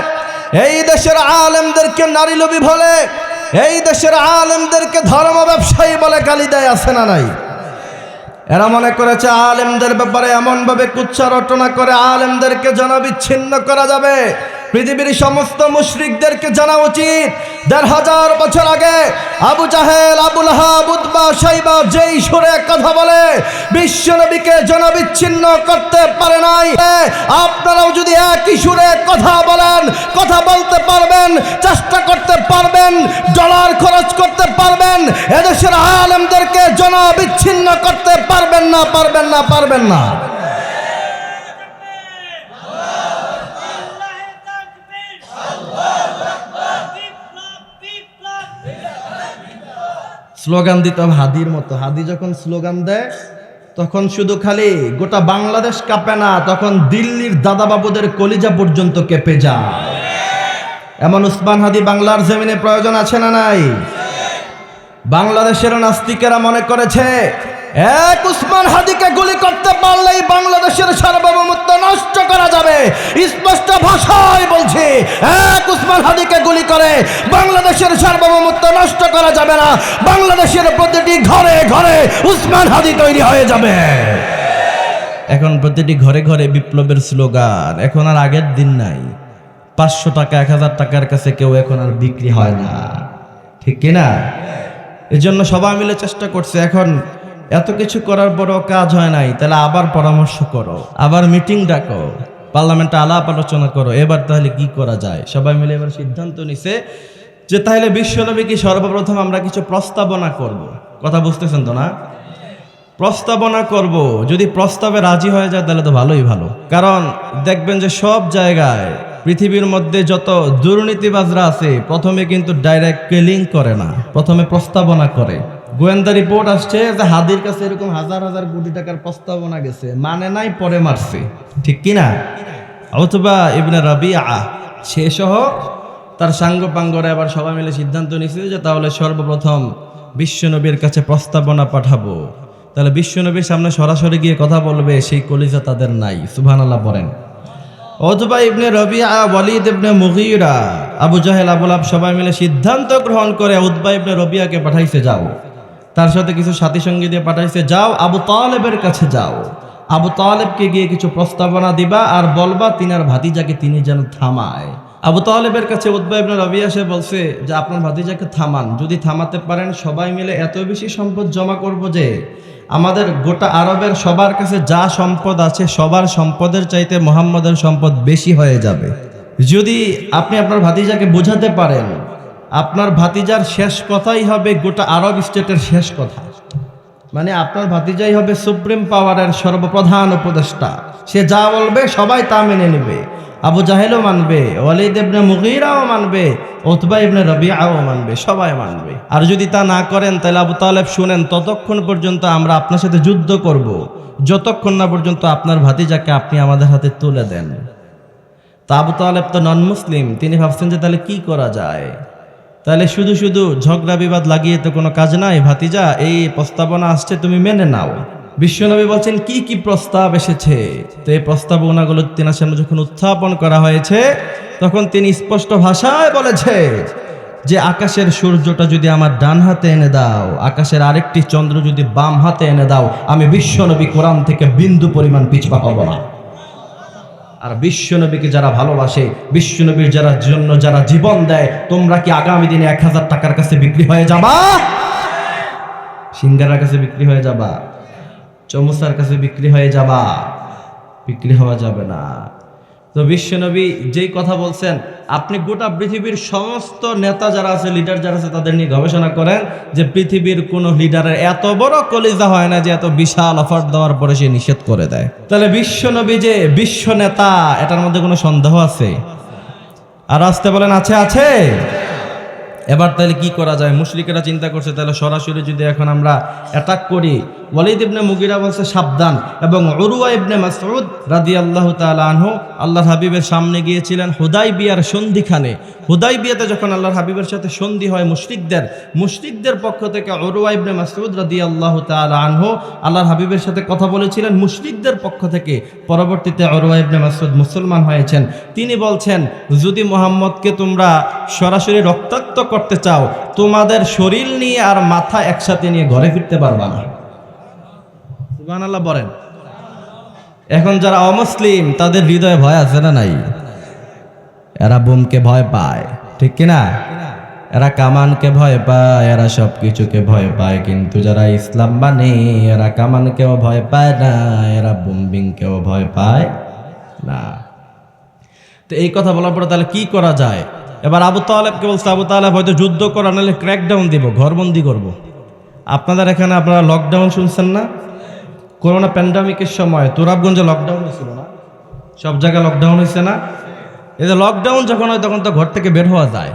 এই দেশের আলেমদেরকে নারীলোভী বলে, এই দেশের আলেমদেরকে ধর্ম ব্যবসায়ী বলে গালি দেয়, আছে না নাই? এরা মনে করেছে আলেমদের ব্যাপারে এমনভাবে কুচ্ছা রটনা করে আলেমদেরকে জনবিচ্ছিন্ন করা যাবে। পৃথিবীর সমস্ত মুশরিকদেরকে জানা উচিত, ১৫০০ বছর আগে Abu Jahl, Abu Lahab, Utba, শাইবা যেই সুরে কথা বলে বিশ্বনবীকে জনবিচ্ছিন্ন করতে পারে নাই, আপনারাও যদি একই সুরে কথা বলেন, কথা বলতে পারবেন, চেষ্টা করতে পারবেন, ডলার খরচ করতে পারবেন, এদেশের আলেমদেরকে জনবিচ্ছিন্ন করতে পারবেন না, পারবেন না, পারবেন না। স্লোগান দিতে হবে হাদির মতো। হাদি যখন স্লোগান দেয় তখন শুধু খালি গোটা বাংলাদেশ কাঁপে না, তখন দিল্লির দাদাবাবুদের কলিজা পর্যন্ত কেঁপে যায়। এমন উসমান হাদি বাংলার জমিনে প্রয়োজন আছে না নাই? বাংলাদেশের নাস্তিকেরা মনে করেছে এক উসমান হাদিকে গুলি করতে পারলেই বাংলাদেশের সার্বভৌমত্ব নষ্ট করা যাবে। স্পষ্ট ভাষায় বলছি, এক উসমান হাদিকে গুলি করে বাংলাদেশের সার্বভৌমত্ব নষ্ট করা যাবে না। বাংলাদেশের প্রতিটি ঘরে ঘরে উসমান হাদি তৈরি হয়ে যাবে। এখন প্রতিটি ঘরে ঘরে বিপ্লবের স্লোগান। এখন আর আগের দিন নাই। ৫০০ টাকা ১০০০ টাকার কাছে কেউ এখন আর বিক্রি হয় না, ঠিক কিনা? এজন্য সবাই মিলে চেষ্টা করছে। এখন এত কিছু করার পরও কাজ হয় নাই, তাহলে আবার পরামর্শ করো, আবার মিটিং ডাকো, পার্লামেন্টে আলাপ আলোচনা করো, এবার তাহলে কি করা যায়। সবাই মিলে এবার সিদ্ধান্ত নিছে যে তাহলে বিশ্বনবীকে সর্বপ্রথম আমরা কিছু প্রস্তাবনা করব। কথা বুঝতেছেন তো না? প্রস্তাবনা করব। যদি প্রস্তাবে রাজি হয়ে যায় তাহলে তো ভালোই ভালো। কারণ দেখবেন যে সব জায়গায় পৃথিবীর মধ্যে যত দুর্নীতিবাজরা আছে প্রথমে কিন্তু ডাইরেক্ট কিলিং করে না, প্রথমে প্রস্তাবনা করে। গোয়েন্দা রিপোর্ট আসছে যে হাদির কাছে এরকম হাজার হাজার কোটি টাকার প্রস্তাবনা গেছে, মানে নাই, পরে মারছে, ঠিক কিনা? উতবা ইবনে রাবিআ সে সহ তার সাঙ্গপাঙ্গরা এবার সবাই মিলে সিদ্ধান্ত নিয়েছে যে তাহলে সর্বপ্রথম বিশ্বনবীর কাছে প্রস্তাবনা পাঠাবো। তাহলে বিশ্বনবীর সামনে সরাসরি গিয়ে কথা বলবে, সেই কলিজা তাদের নাই। সুবহানাল্লাহ বলেন। উতবা ইবনে রাবিআ, ওয়ালিদ ইবনে মুগীরা, আবু জাহেল, আবু লাহাব সবাই মিলে সিদ্ধান্ত গ্রহণ করে উতবা ইবনে রাবিআকে পাঠাইছে, যাও। তার সাথে কিছু সাথী সঙ্গী দিয়ে পাঠাইছে, যাও আবু তালেবের কাছে যাও, আবু তালেবকে গিয়ে কিছু প্রস্তাবনা দিবা আর বলবা তিনার ভাতিজাকে তিনি যেন থামায়। আবু তালেবের কাছে উতবা ইবনে রাবিআ এসে বলছে যে আপনার ভাতিজাকে থামান, যদি থামাতে পারেন সবাই মিলে এত বেশি সম্পদ জমা করব যে আমাদের গোটা আরবের সবার কাছে যা সম্পদ আছে সবার সম্পদের চাইতে মুহাম্মদের সম্পদ বেশি হয়ে যাবে। যদি আপনি আপনার ভাতিজাকে বোঝাতে পারেন, আপনার ভাতিজার শেষ কথাই হবে গোটা আরব স্টেটের শেষ কথা, মানে আপনার ভাতিজাই হবে সুপ্রিম পাওয়ারের সর্বপ্রধান উপদেষ্টা। সে যা বলবে সবাই তা মেনে নেবে। আবু জাহেলও মানবে, ওয়ালিদ ইবনে মুগীরাও মানবে, উতবা ইবনে রাবিআও মানবে, সবাই মানবে। আর যদি তা না করেন তাহলে আবু তালেব শুনেন, ততক্ষণ পর্যন্ত আমরা আপনার সাথে যুদ্ধ করব, যতক্ষণ না পর্যন্ত আপনার ভাতিজাকে আপনি আমাদের হাতে তুলে দেন। তা আবু তালেব তো নন মুসলিম, তিনি ভাবছেন যে তাহলে কি করা যায়, তাহলে শুধু শুধু ঝগড়া বিবাদ লাগিয়ে তো কোনো কাজ নাই। ভাতিজা, এই প্রস্তাবনা আসছে, তুমি মেনে নাও। বিশ্বনবী বলছেন কি কি প্রস্তাব এসেছে। তো এই প্রস্তাবনাগুলো তিনার সামনে যখন উত্থাপন করা হয়েছে তখন তিনি স্পষ্ট ভাষায় বলেছে যে আকাশের সূর্যটা যদি আমার ডান হাতে এনে দাও, আকাশের আরেকটি চন্দ্র যদি বাম হাতে এনে দাও, আমি বিশ্বনবী কোরআন থেকে বিন্দু পরিমাণ পিছপা হব না। আর বিশ্বনবীকে যারা ভালোবাসে, বিশ্বনবীর জন্য যারা জীবন দেয়, তোমরা কি আগামী দিনে 1000 টাকার কাছে বিক্রি হয়ে যাবা? সিঙ্গারার কাছে বিক্রি হয়ে যাবা? চমুসার কাছে বিক্রি হয়ে যাবা? বিক্রি হওয়া যাবে না। তো বিশ্বনবী যেই কথা বলছেন, আপনি গোটা পৃথিবীর সমস্ত নেতা যারা আছে, লিডার যারা আছে, তাদের নিয়ে গবেষণা করেন যে পৃথিবীর কোনো লিডারের এত বড় কলিজা হয় না যে এত বিশাল অফার দেওয়ার পরে সে নিষেধ করে দেয়। তাহলে বিশ্বনবী যে বিশ্ব নেতা, এটার মধ্যে কোনো সন্দেহ আছে? আর আসতে বলেন আছে, আছে। এবার তাহলে কি করা যায়? মুশরিকেরা চিন্তা করছে তাহলে সরাসরি যদি এখন আমরা অ্যাটাক করি। ওয়ালিদ ইবনে মুগিরা বলছে সাবধান, এবং উরওয়া ইবনে মাসউদ রাদিয়াল্লাহু তাআলা আনহু আল্লাহর হাবিবের সামনে গিয়েছিলেন হুদাইবিয়ার সন্ধিখানে। হুদাইবিয়াতে যখন আল্লাহর হাবিবের সাথে সন্ধি হয় মুশরিকদের পক্ষ থেকে উরওয়া ইবনে মাসউদ রাদিয়াল্লাহু তাআলা আনহু আল্লাহর হাবিবের সাথে কথা বলেছিলেন মুশরিকদের পক্ষ থেকে। পরবর্তীতে উরওয়া ইবনে মাসউদ মুসলমান হয়েছেন। তিনি বলছেন যদি মুহাম্মদকে তোমরা সরাসরি রক্তাক্ত করতে চাও, তোমাদের শরীর নিয়ে আর মাথা একসাথে নিয়ে ঘরে ফিরতে পারবা না। সুবহানাল্লাহ বলেন। এখন যারা অমুসলিম তাদের হৃদয়ে ভয় আছে না নাই? এরা বোমকে ভয় পায়, ঠিক কিনা? এরা কামানকে ভয় পায়, এরা সবকিছুকে ভয় পায়। কিন্তু যারা ইসলাম মানে এরা কামানকেও ভয় পায় না, এরা বোমবিংকেও ভয় পায় না। তো এই কথা বলার পরে তাহলে কি করা যায়? এবার আবু তালেবকে বলছে, আবু তালেব হয়তো যুদ্ধ করা, নাহলে ক্র্যাকডাউন দিব, ঘরবন্দি করব। আপনাদের এখানে আপনারা লকডাউন শুনছেন না? করোনা প্যান্ডামিকের সময় তুরাবগঞ্জে লকডাউন হয়েছিল না? সব জায়গায় লকডাউন হয়েছে না? এই যে লকডাউন যখন হয় তখন তো ঘর থেকে বের হওয়া যায়,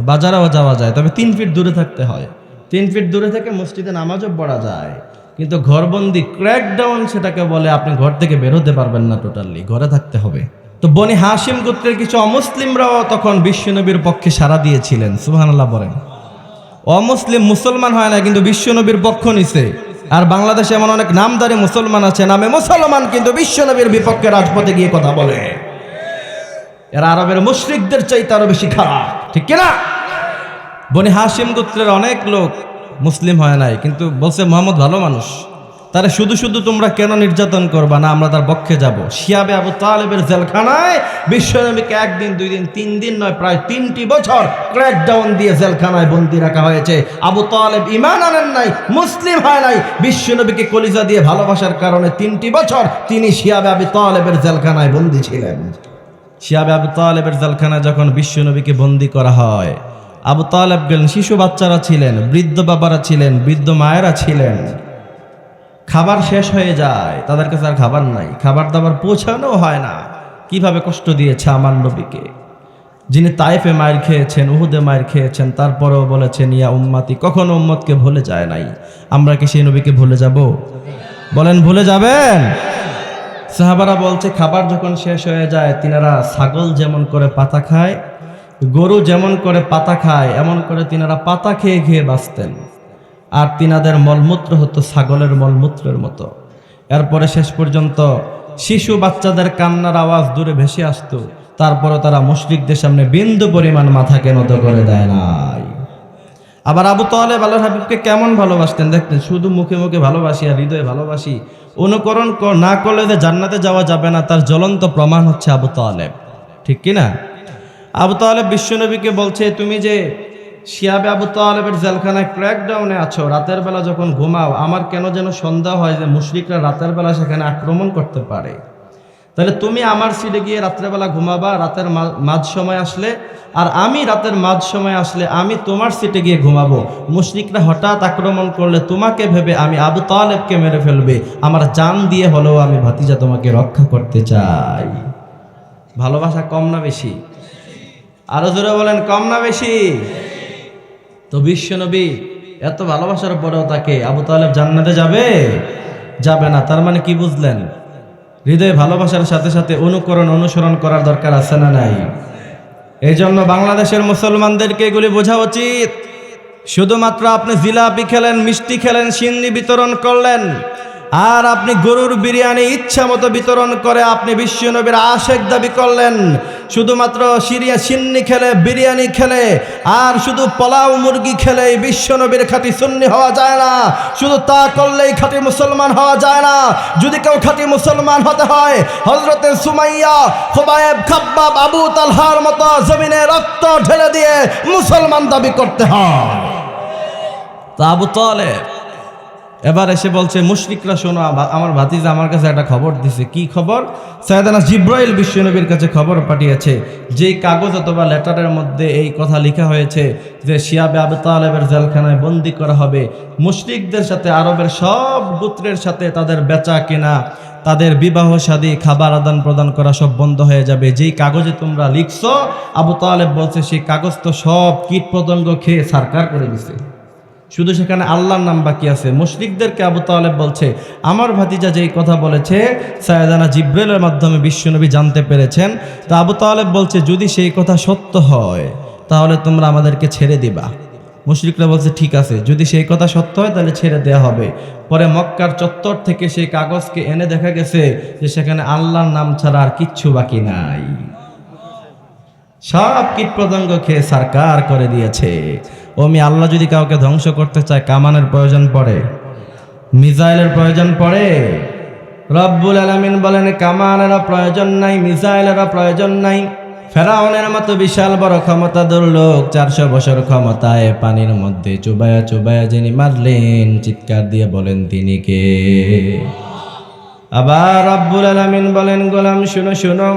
বাজারেও যাওয়া যায়, তবে 3 ফিট দূরে থাকতে হয়। 3 ফিট দূরে থেকে মসজিদে নামাজও পড়া যায়। কিন্তু ঘরবন্দি, ক্র্যাকডাউন সেটাকে বলে। আপনি ঘর থেকে বের হতে পারবেন না, টোটালি ঘরে থাকতে হবে। তো বনি হাশিম গোত্রের কিছু অমুসলিমরাও তখন বিশ্বনবীর পক্ষে সাড়া দিয়েছিলেন। সুবহানাল্লাহ বলেন। অমুসলিম মুসলমান হয় না, কিন্তু বিশ্বনবীর পক্ষ নিছে। আর বাংলাদেশে এমন অনেক নামদারি মুসলমান আছে, নামে মুসলমান, কিন্তু বিশ্বনবীর বিপক্ষে রাজপথে গিয়ে কথা বলে। এরা আরবের মুশরিকদের চাইতে আরো বেশি খারাপ, ঠিক কিনা? বনি হাশিম গোত্রের অনেক লোক মুসলিম হয় নাই, কিন্তু বলছে মুহাম্মদ ভালো মানুষ, তারা শুধু শুধু তোমরা কেন নির্যাতন করবা না, আমরা তার পক্ষে যাব। শিয়াবে আবু তালেবের জেলখানায় বিশ্বনবীকে 1 দিন 2 দিন 3 দিন নয়, প্রায় 3টি বছর ক্র্যাকডাউন দিয়ে জেলখানায় বন্দী রাখা হয়েছে। আবু তালেব ঈমান আনেন নাই, মুসলিম হয় নাই, বিশ্বনবীকে কলিজা দিয়ে ভালোবাসার কারণে 3টি বছর তিনি শিয়াবে আবু তালেবের জেলখানায় বন্দী ছিলেন। শিয়াবে আবু তালেবের জেলখানায় যখন বিশ্বনবীকে বন্দী করা হয়, আবু তালেব গেলেন, শিশু বাচ্চারা ছিলেন, বৃদ্ধ বাবারা ছিলেন, বৃদ্ধ মায়েরা ছিলেন। খাবার শেষ হয়ে যায়, তাদের কাছে আর খাবার নাই, খাবার দাবার পৌঁছানো হয় না। কিভাবে কষ্ট দিয়েছে আমার নবীকে, যিনি তায়েফে মায়ের খেয়েছেন, উহুদে মায়ের খেয়েছেন, তারপরেও বলেছেন ইয়া উম্মতি, কখনো উম্মতকে ভুলে যায় নাই। আমরা কি সেই নবীকে ভুলে যাব? বলেন ভুলে যাবেন? সাহাবারা বলছে খাবার যখন শেষ হয়ে যায়, তিনারা ছাগল যেমন করে পাতা খায়, গরু যেমন করে পাতা খায়, এমন করে তিনারা পাতা খেয়ে খেয়ে বাঁচতেন। আর তিনাদের মলমূত্র হতো ছাগলের মলমূত্রের মতো। এরপরে শেষ পর্যন্ত শিশু বাচ্চাদের কান্নার আওয়াজ দূরে ভেসে আসতো, তারপরে তারা মুশরিকদের সামনে বিন্দু পরিমাণ মাথাকে নত করে দেয় নাই। আবার আবু তালেব আল্লাহর হাবিবকে কেমন ভালোবাসতেন দেখতেন, শুধু মুখে মুখে ভালোবাসি আর হৃদয়ে ভালোবাসি, অনুকরণ না করলে যে জান্নাতে যাওয়া যাবে না, তার জ্বলন্ত প্রমাণ হচ্ছে আবু তালেব, ঠিক কিনা? আবু তালেব বিশ্বনবীকে বলছে, তুমি যে শিয়াবে আবু তালেবের জেলখানায় ক্র্যাকডাউনে আছো, রাতের বেলা যখন ঘুমাও, আমার কেন যেন সন্দেহ হয় যে মুশরিকরা রাতের বেলা সেখানে আক্রমণ করতে পারে। তাহলে তুমি আমার সিটে গিয়ে রাত্রেবেলা ঘুমাবা, রাতের মাঝ সময় আসলে, আর আমি রাতের মাঝ সময় আসলে আমি তোমার সিটে গিয়ে ঘুমাবো। মুশরিকরা হঠাৎ আক্রমণ করলে তোমাকে ভেবে আমি আবু তালেবকে মেরে ফেলবে, আমার জান দিয়ে হলেও আমি ভাতিজা তোমাকে রক্ষা করতে চাই। ভালোবাসা কম না বেশি? আরো জোরে বলেন, কম না বেশি? তো বিশ্বনবী এত ভালোবাসার পরেও তাকে আবু তালেব জান্নাতে যাবে? যাবে না। তার মানে কি বুঝলেন? হৃদয়ে ভালোবাসার সাথে সাথে অনুসরণ করার দরকার আছে না নাই? এই জন্য বাংলাদেশের মুসলমানদেরকে এগুলি বোঝা উচিত। শুধুমাত্র আপনি জিলাপি খেলেন, মিষ্টি খেলেন, সিন্নি বিতরণ করলেন, আর আপনি গরুর বিরিয়ানি ইচ্ছা মতো বিতরণ করে আপনি বিশ্বনবীর আশেক দাবি করলেন। শুধুমাত্র সিন্নি খেলে, বিরিয়ানি খেলে আর শুধু পোলাও মুরগি খেলে বিশ্বনবীর খাঁটি সুন্নি হওয়া যায় না। শুধু তা করলেই খাঁটি মুসলমান হওয়া যায় না। যদি কেউ খাঁটি মুসলমান হতে হয়, হযরতে সুমাইয়া, খুবাইব, খাব্বাব, আবু তালহার মতো জমিনে রক্ত ঢেলে দিয়ে মুসলমান দাবি করতে হয়। তা আবু তালেব এবার এসে বলছে, মুশরিকরা শোনো, আমার ভাতিজা আমার কাছে একটা খবর দিছে। কি খবর? সাইয়েদনা জিব্রাইল বিশ্বনবীর কাছে খবর পাঠিয়েছে, যেই কাগজ অথবা লেটারের মধ্যে এই কথা লেখা হয়েছে যে শিয়াবে আবু তালেবের জেলখানায় বন্দি করা হবে। মুশরিকদের সাথে, আরবের সব গোত্রের সাথে তাদের বেচা কেনা, তাদের বিবাহ শাদী, খাবার আদান প্রদান করা সব বন্ধ হয়ে যাবে। যেই কাগজে তোমরা লিখছো, আবু তালেব বলছে সেই কাগজ তো সব কীট পতঙ্গ খেয়ে সারকার করে দিছে, শুধু সেখানে আল্লাহর নাম বাকি আছে। মুশরিকদেরকে আবু তালেব বলছে, আমার ভাতিজা যেই কথা বলেছে সাইয়েদনা জিব্রাইলের মাধ্যমে বিশ্বনবী জানতে পেরেছেন। তা আবু তালেব বলছে, যদি সেই কথা সত্য হয় তাহলে তোমরা আমাদেরকে ছেড়ে দিবা। মুশরিকরা বলছে, ঠিক আছে, যদি সেই কথা সত্য হয় তাহলে ছেড়ে দেওয়া হবে। পরে মক্কার চত্বর থেকে সেই কাগজকে এনে দেখা গেছে যে সেখানে আল্লাহর নাম ছাড়া আর কিচ্ছু বাকি নাই, সব কীট পতঙ্গ খেয়ে সারকার করে দিয়েছে। আল্লাহ যদি কাউকে ধ্বংস করতে চায়, কামানের প্রয়োজন পড়ে, মিসাইলের প্রয়োজন পড়ে? রব্বুল আলামিন বলেন, কামানেরও প্রয়োজন নাই, মিসাইলেরও প্রয়োজন নাই। ফেরাউনের মতো বিশাল বড় ক্ষমতাধর লোক 400 বছর ক্ষমতায় পানির মধ্যে চুবায়া চুবায়া যিনি মারলেন, চিৎকার দিয়ে বলেন তিনি কে? আবার রব্বুল আলামিন বলেন, গোলাম শুনো শুনো,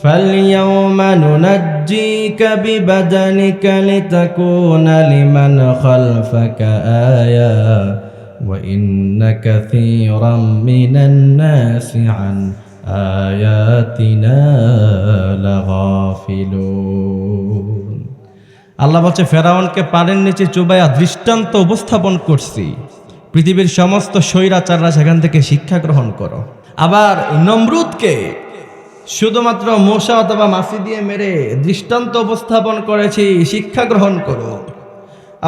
فَالْيَوْمَ نُنَجِّيكَ بِبَدَنِكَ لِتَكُونَ لِمَنْ خَلْفَكَ آيَةً وَإِنَّ كَثِيرًا مِنَ النَّاسِ عَنْ آيَاتِنَا لَغَافِلُونَ। আল্লাহ বলছে, ফেরাউনকে পানির নিচে চুবাইয়া দৃষ্টান্ত উপস্থাপন করছি, পৃথিবীর সমস্ত স্বৈরাচাররা সেখান থেকে শিক্ষা গ্রহণ করো। আবার নমরুদকে শুধুমাত্র মশা অথবা মাছি দিয়ে মেরে দৃষ্টান্ত উপস্থাপন করেছি, শিক্ষা গ্রহণ করো।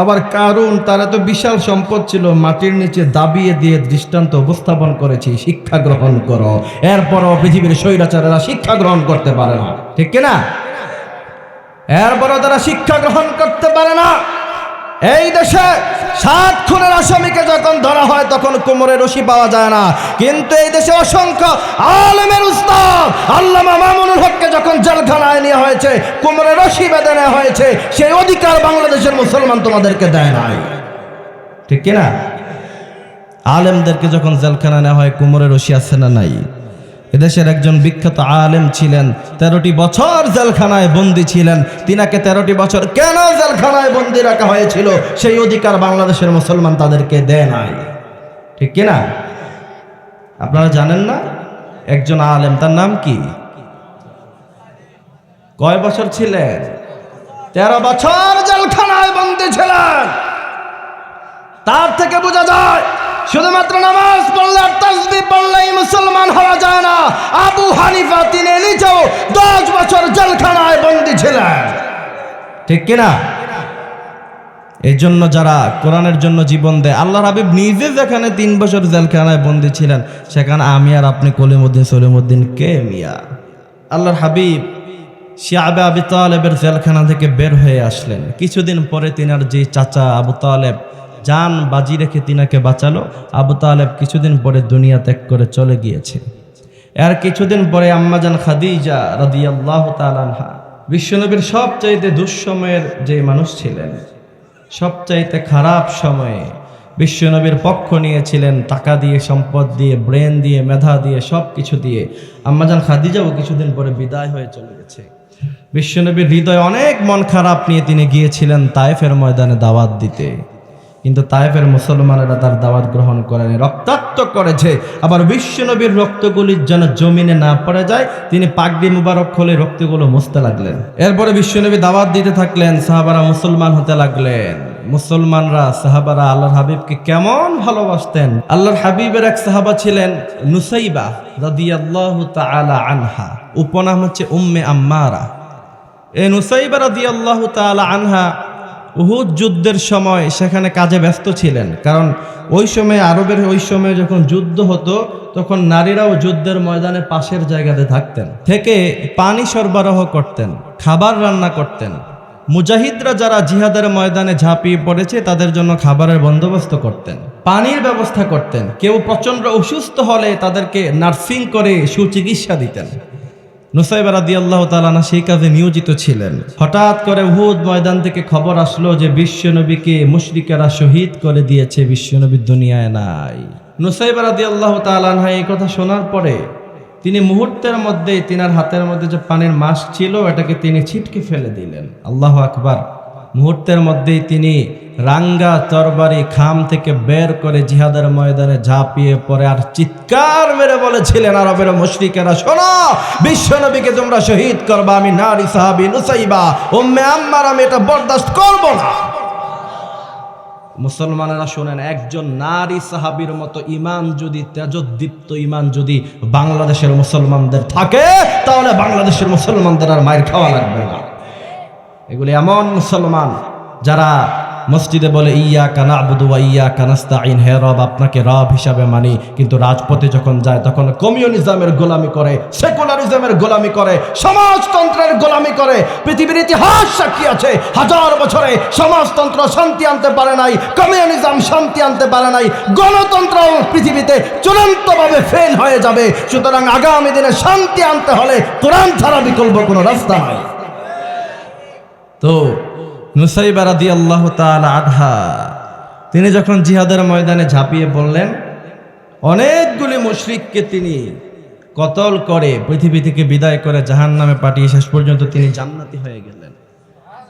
আবার কারুন, তারা তো বিশাল সম্পদ ছিল, মাটির নিচে দাবিয়ে দিয়ে দৃষ্টান্ত উপস্থাপন করেছি, শিক্ষা গ্রহণ করো। এরপরও পৃথিবীর স্বৈরাচারেরা শিক্ষা গ্রহণ করতে পারে না, ঠিক কিনা? এরপরও তারা শিক্ষা গ্রহণ করতে পারে না। এই দেশে 7 খুনের আসামিকে যখন ধরা হয় তখন কোমরে রশি পাওয়া যায় না, কিন্তু এই দেশে অসংখ্য আলেমের উস্তাদ আল্লামা মামুনুল হককে যখন জেলখানায় নেওয়া হয়েছে, কোমরে রশি বেঁধে নেওয়া হয়েছে, সেই অধিকার বাংলাদেশের মুসলমান তোমাদেরকে দেয় নাই, ঠিক কিনা? আলেমদেরকে যখন জেলখানায় নেওয়া হয়, কোমরে রশি আছে না নাই? এদেশের একজন বিখ্যাত আলেম ছিলেন, 13টি বছর জেলখানায় বন্দী ছিলেন। তিনাকে 13টি বছর কেন জেলখানায় বন্দী রাখা হয়েছিল, সেই অধিকার বাংলাদেশের মুসলমান তাদেরকে দেয় নাই, ঠিক কিনা? আপনারা জানেন না একজন আলেম, তার নাম কি? কয় বছর ছিলেন? 13 বছর জেলখানায় বন্দী ছিলেন। তার থেকে বোঝা যায় শুধুমাত্র নামাজ পড়লে আর তাসবিহ পড়লেই মুসলমান হওয়া যায় না। আবু হানিফা তিনি নিজেও 10 বছর জেলখানায় বন্দী ছিলেন, ঠিক কিনা? এই জন্য যারা কোরআনের জন্য জীবন দেয়, আল্লাহর হাবিব নিজে যেখানে 3 বছর জেলখানায় বন্দী ছিলেন, সেখানে আমি আর আপনি কলিমুদ্দিন সলিমুদ্দিন কে মিয়া? আল্লাহর হাবিব শিয়াবে আবু তালেবের জেলখানা থেকে বের হয়ে আসলেন। কিছুদিন পরে তিনার যে চাচা আবু তালেব জান বাজি রেখে তিনাকে বাঁচালো। আবু তালেব কিছুদিন পরে দুনিয়া ত্যাগ করে চলে গিয়েছে। এর কিছুদিন পরে আম্মাজান খাদিজা রাদিয়াল্লাহু তাআলা আনহা, বিশ্বনবীর সবচাইতে দুঃসময়ের যে মানুষ ছিলেন, সবচাইতে খারাপ সময়ে বিশ্বনবীর পক্ষ নিয়েছিলেন, টাকা দিয়ে, সম্পদ দিয়ে, ব্রেন দিয়ে, মেধা দিয়ে, সব কিছু দিয়ে। আম্মাজান খাদিজাও কিছুদিন পরে বিদায় হয়ে চলে গেছে। বিশ্বনবীর হৃদয়ে অনেক মন খারাপ নিয়ে তিনি গিয়েছিলেন তায়েফের ময়দানে দাওয়াত দিতে, কিন্তু তায়েফের মুসলমানেরা তার দাওয়াত গ্রহণ করেনি, রক্তাক্ত করেছে। আবার বিশ্বনবীর রক্তগুলি যেন জমিনে না পড়ে যায়, তিনি পাগড়ি মুবারক খুলে রক্তগুলো মুছতে লাগলেন। এরপরে বিশ্বনবী দাওয়াত দিতে থাকলেন, সাহাবারা মুসলমান হতে লাগলেন। মুসলমানরা, সাহাবারা আল্লাহর হাবিবকে কেমন ভালোবাসতেন। আল্লাহর হাবিবের এক সাহাবা ছিলেন নুসাইবা রাদিয়াল্লাহু তাআলা আনহা, উপনাম হচ্ছে উম্মে আম্মারা। এই নুসাইবা রাদিয়াল্লাহু তাআলা আনহা উহুদ যুদ্ধের সময় সেখানে কাজে ব্যস্ত ছিলেন, কারণ ওই সময় আরবের ওই সময় যখন যুদ্ধ হতো তখন নারীরাও যুদ্ধের ময়দানে পাশের জায়গাতে থাকতেন, থেকে পানি সরবরাহ করতেন, খাবার রান্না করতেন। মুজাহিদরা যারা জিহাদের ময়দানে ঝাঁপিয়ে পড়েছে তাদের জন্য খাবারের বন্দোবস্ত করতেন, পানির ব্যবস্থা করতেন। কেউ প্রচণ্ড অসুস্থ হলে তাদেরকে নার্সিং করে সুচিকিৎসা দিতেন। নুসাইবা রাদিয়াল্লাহু তাআলা আনহা সেই কাজে নিয়োজিত ছিলেন। হঠাৎ করে উহুদ ময়দান থেকে খবর আসলো যে বিশ্বনবীকে মুশরিকেরা শহীদ করে দিয়েছে, বিশ্বনবী দুনিয়ায় নাই। নুসাইবা রাদিয়াল্লাহু তাআলা আনহা এই কথা শোনার পরে তিনি মুহূর্তের মধ্যেই তিনার হাতের মধ্যে যে পানির মাস্ক ছিল এটাকে তিনি ছিটকে ফেলে দিলেন। আল্লাহু আকবার। মুহূর্তের মধ্যেই তিনি রাঙ্গা তরবারি খাম থেকে বের করে জিহাদের ময়দানে ঝাঁপিয়ে পড়ে আর চিৎকার মেরে বলেছিলেন, আরবের মুশরিকেরা শোনো, বিশ্বনবীকে তোমরা শহীদ করবা, আমি নারী সাহাবী নুসাইবা উম্মে আম্মার, আমি এটা বরদাস্ত করব না। মুসলমানেরা শোনেন, একজন নারী সাহাবীর মতো ইমান যদি, তেজোদ্দীপ্ত ইমান যদি বাংলাদেশের মুসলমানদের থাকে, তাহলে বাংলাদেশের মুসলমানদের আর মায়ের খাওয়া লাগবে না। এগুলি এমন মুসলমান যারা মসজিদে বলে ইয়্যাকা না'বুদু ওয়া ইয়্যাকা নাস্তাঈন, হে রব আপনাকে রব হিসাবে মানি, কিন্তু রাজপথে যখন যায় তখন কমিউনিজমের গোলামি করে, সেকুলারিজমের গোলামি করে, সমাজতন্ত্রের গোলামি করে। পৃথিবীর ইতিহাস সাক্ষী আছে, হাজার বছরে সমাজতন্ত্র শান্তি আনতে পারে নাই, কমিউনিজম শান্তি আনতে পারে নাই, গণতন্ত্র পৃথিবীতে চূড়ান্তভাবে ফেল হয়ে যাবে। সুতরাং আগামী দিনে শান্তি আনতে হলে কোরআন ছাড়া বিকল্প কোনো রাস্তা নাই। তো নুসাইবা রাদিয়াল্লাহু তাআলা আনহা তিনি যখন জিহাদের ময়দানে ঝাঁপিয়ে পড়লেন, অনেকগুলি মুশরিককে তিনি কতল করে পৃথিবী থেকে বিদায় করে জাহান্নামে পাঠিয়ে শেষ পর্যন্ত তিনি জান্নাতি হয়ে গেলেন,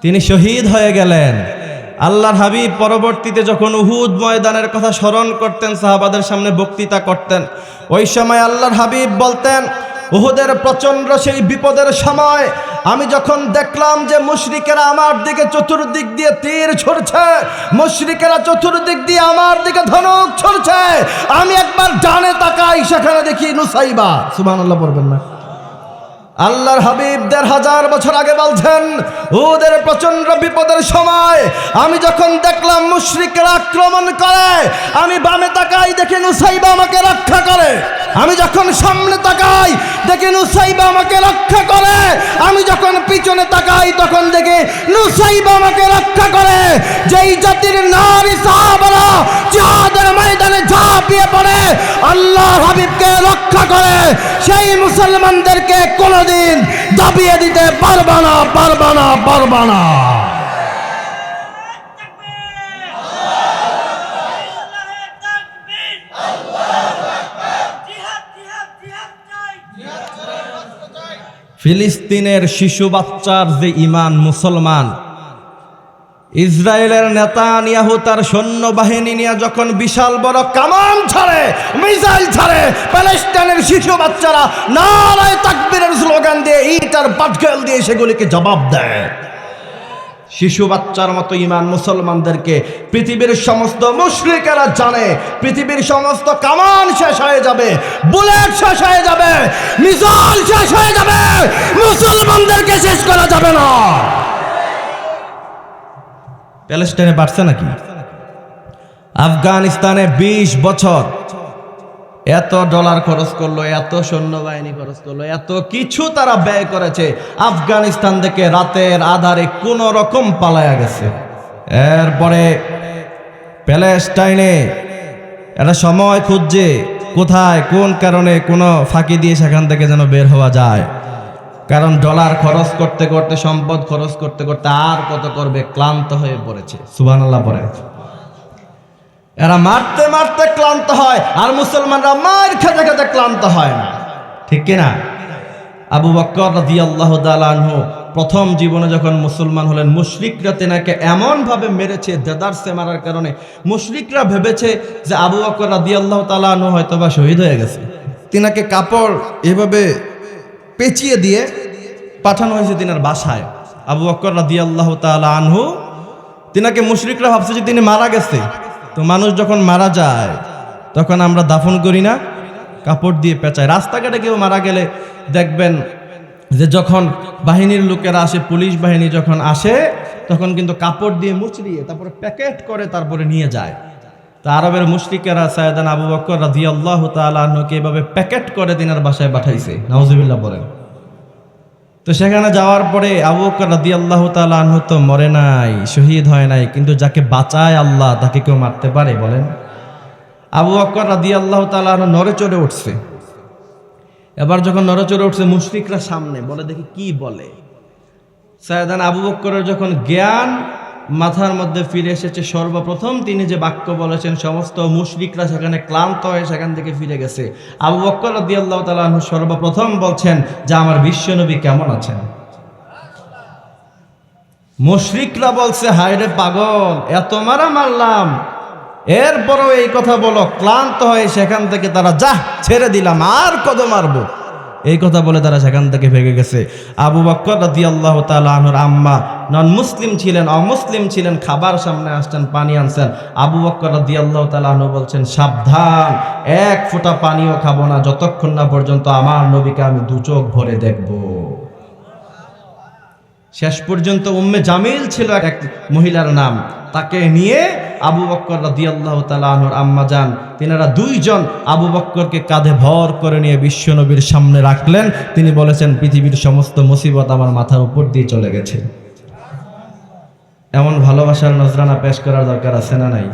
তিনি শহীদ হয়ে গেলেন। আল্লাহর হাবিব পরবর্তীতে যখন উহুদ ময়দানের কথা স্মরণ করতেন, সাহাবাদের সামনে বক্তৃতা করতেন, ওই সময় আল্লাহর হাবিব বলতেন, উহুদের প্রচন্ড সেই বিপদের সময় আমি যখন দেখলাম যে মুশরিকেরা আমার দিকে চতুর্দিক দিয়ে তীর ছুড়ছে, মুশরিকেরা চতুর্দিক দিয়ে আমার দিকে ধনুক ছুড়ছে, আমি একবার ডানে তাকাই, সেখানে দেখি নুসাইবা। সুবহানাল্লাহ বলবেন না? আল্লাহর হাবিব ১৫০০ বছর আগে বলছেন, উহুদের প্রচন্ড বিপদের সময় আমি যখন দেখলাম মুশরিকরা আক্রমণ করে, আমি বামে তাকাই, দেখি নুসাইবা আমাকে রক্ষা করে। আমি যখন সামনে তাকাই দেখি নুসাইবা আমাকে রক্ষা করে, আমি যখন পিছনে তাকাই তখন দেখি নুসাইবা আমাকে রক্ষা করে। যেই জাতির নারী সাহাবারা জিহাদের ময়দানে ঝাঁপিয়ে পড়ে আল্লাহর হাবিবকে রক্ষা করে, সেই মুসলমানদেরকে কোনোদিন দাবিয়ে দিতে পারবা না, পারবা না, পারবা না। ফিলিস্তিনের শিশু বাচ্চার যে ইমান মুসলমান, ইসরায়েলের নেতানিয়াহু তার সৈন্যবাহিনী নিয়ে যখন বিশাল বড় কামান ছাড়ে, মিসাইল ছাড়ে, প্যালেস্টাইনের শিশু বাচ্চারা নারায়ে তাকবীরের স্লোগান দিয়ে, ইট আর পাটকেল দিয়ে সেগুলিকে জবাব দেয়। শিশু বাচ্চার মতো ইমান মুসলমানদেরকে পৃথিবীর সমস্ত মুশরিকেরা জানে, পৃথিবীর সমস্ত কামান শেষ হয়ে যাবে, বুলেট শেষ হয়ে যাবে, মিসাইল শেষ হয়ে যাবে, মুসলমানদেরকে শেষ করা যাবে না। প্যালেস্টাইনে বাড়ছে নাকি? আফগানিস্তানে ২০ বছর এত ডলার খরচ করলো, এত সৈন্যবাহিনী খরচ করলো, এত কিছু তারা ব্যয় করেছে, আফগানিস্তান থেকে রাতের আধারে কোন রকম পালায়া গেছে। এরপরে প্যালেস্টাইনে একটা সময় খুঁজছে কোথায় কোন কারণে কোনো ফাঁকি দিয়ে সেখান থেকে যেন বের হওয়া যায়, কারণ ডলার খরচ করতে করতে, সম্পদ খরচ করতে করতে আর কত করবে, ক্লান্ত হয়ে পড়েছে। সুবহানাল্লাহ পড়ে। এরা মারতে মারতে ক্লান্ত হয়, আর মুসলমানরা মার খেতে খেতে ক্লান্ত হয় না, ঠিক কিনা? আবু বকর রাদিয়াল্লাহু তাআলা আনহু প্রথম জীবনে যখন মুসলমান হলেন, মুশরিকরা তেনাকে এমন ভাবে মেরেছে, দেদারসে মারার কারণে মুশরিকরা ভেবেছে যে আবু বকর রাদিয়াল্লাহু তাআলা আনহু হয়তোবা শহীদ হয়ে গেছে। তিনাকে কাপড় এভাবে পেঁচিয়ে দিয়ে পাঠানো হয়েছে তিনার বাসায়। আবু বকর রাদিয়াল্লাহু তাআলা আনহু, তিনাকে মুশরিকরা ভাবছে যে তিনি মারা গেছে। তো মানুষ যখন মারা যায় তখন আমরা দাফন করি না, কাপড় দিয়ে পেঁচাই। রাস্তাঘাটে কেউ মারা গেলে দেখবেন যে যখন বাহিনীর লোকেরা আসে, পুলিশ বাহিনী যখন আসে, তখন কিন্তু কাপড় দিয়ে মুচড়িয়ে তারপরে প্যাকেট করে তারপরে নিয়ে যায়। তা আরবের মুশরিকেরা সাইয়েদানা আবু বকর রাদিয়াল্লাহু তাআলা আনহুকে এভাবে প্যাকেট করে দিনার বাসায় পাঠাইছে, নাউজুবিল্লাহ বলেন। তো সেখানে যাওয়ার পরে আবু বকর রাদিয়াল্লাহু তাআলা আনহু তো মরে নাই, শহীদ হয় নাই, কিন্তু যাকে বাঁচায় আল্লাহ তাকে কেউ মারতে পারে বলেন? আবু বকর রাদিয়াল্লাহু তাআলা আনহু নড়ে চড়ে উঠছে। এবার যখন নড়ে চড়ে উঠছে, মুশরিকরা সামনে, বলে দেখি কি বলে। সাইয়েদানা আবু বকরের যখন জ্ঞান মাথার মধ্যে ফিরে এসেছে, সর্বপ্রথম তিনি যে বাক্য বলেছেন, সমস্ত মুশরিকরা সেখানে ক্লান্ত হয়ে সেখান থেকে ফিরে গেছে। আবু বকর রাদিয়াল্লাহু তাআলা আনহু সর্বপ্রথম বলছেন যে আমার বিশ্বনবী কেমন আছেন। মুশরিকরা বলছে হায়রে পাগল, এত মারা মারলাম, এরপরও এই কথা বলো। ক্লান্ত হয়ে সেখান থেকে তারা যা ছেড়ে দিলাম, আর কত মারবো, এই কথা বলে তারা সেখান থেকে ভেগে গেছে। আবু বকর রাদিয়াল্লাহু তাআলা আনহুর আম্মা নন মুসলিম ছিলেন, অমুসলিম ছিলেন, খাবার সামনে আসছেন, পানি আনছেন। আবু বকর রাদিয়াল্লাহু তাআলা আনহু বলছেন, সাবধান, এক ফোঁটা পানিও খাবো না যতক্ষণ না পর্যন্ত আমার নবীকে আমি দু চোখ ভরে দেখব। শেষ পর্যন্ত উম্মে জামিল ছিল এক মহিলার নাম, তাকে নিয়ে আবু বকর রাদিয়াল্লাহু তাআলা আনহুর আম্মা যান, তিনারা দুইজন আবু বকরকে কাঁধে ভর করে নিয়ে বিশ্বনবীর সামনে রাখলেন। তিনি বলেছেন, পৃথিবীর সমস্ত মুসিবত আমার মাথার উপর দিয়ে চলে গেছে। এমন ভালোবাসার নজরানা পেশ করার দরকার আছে না নাই?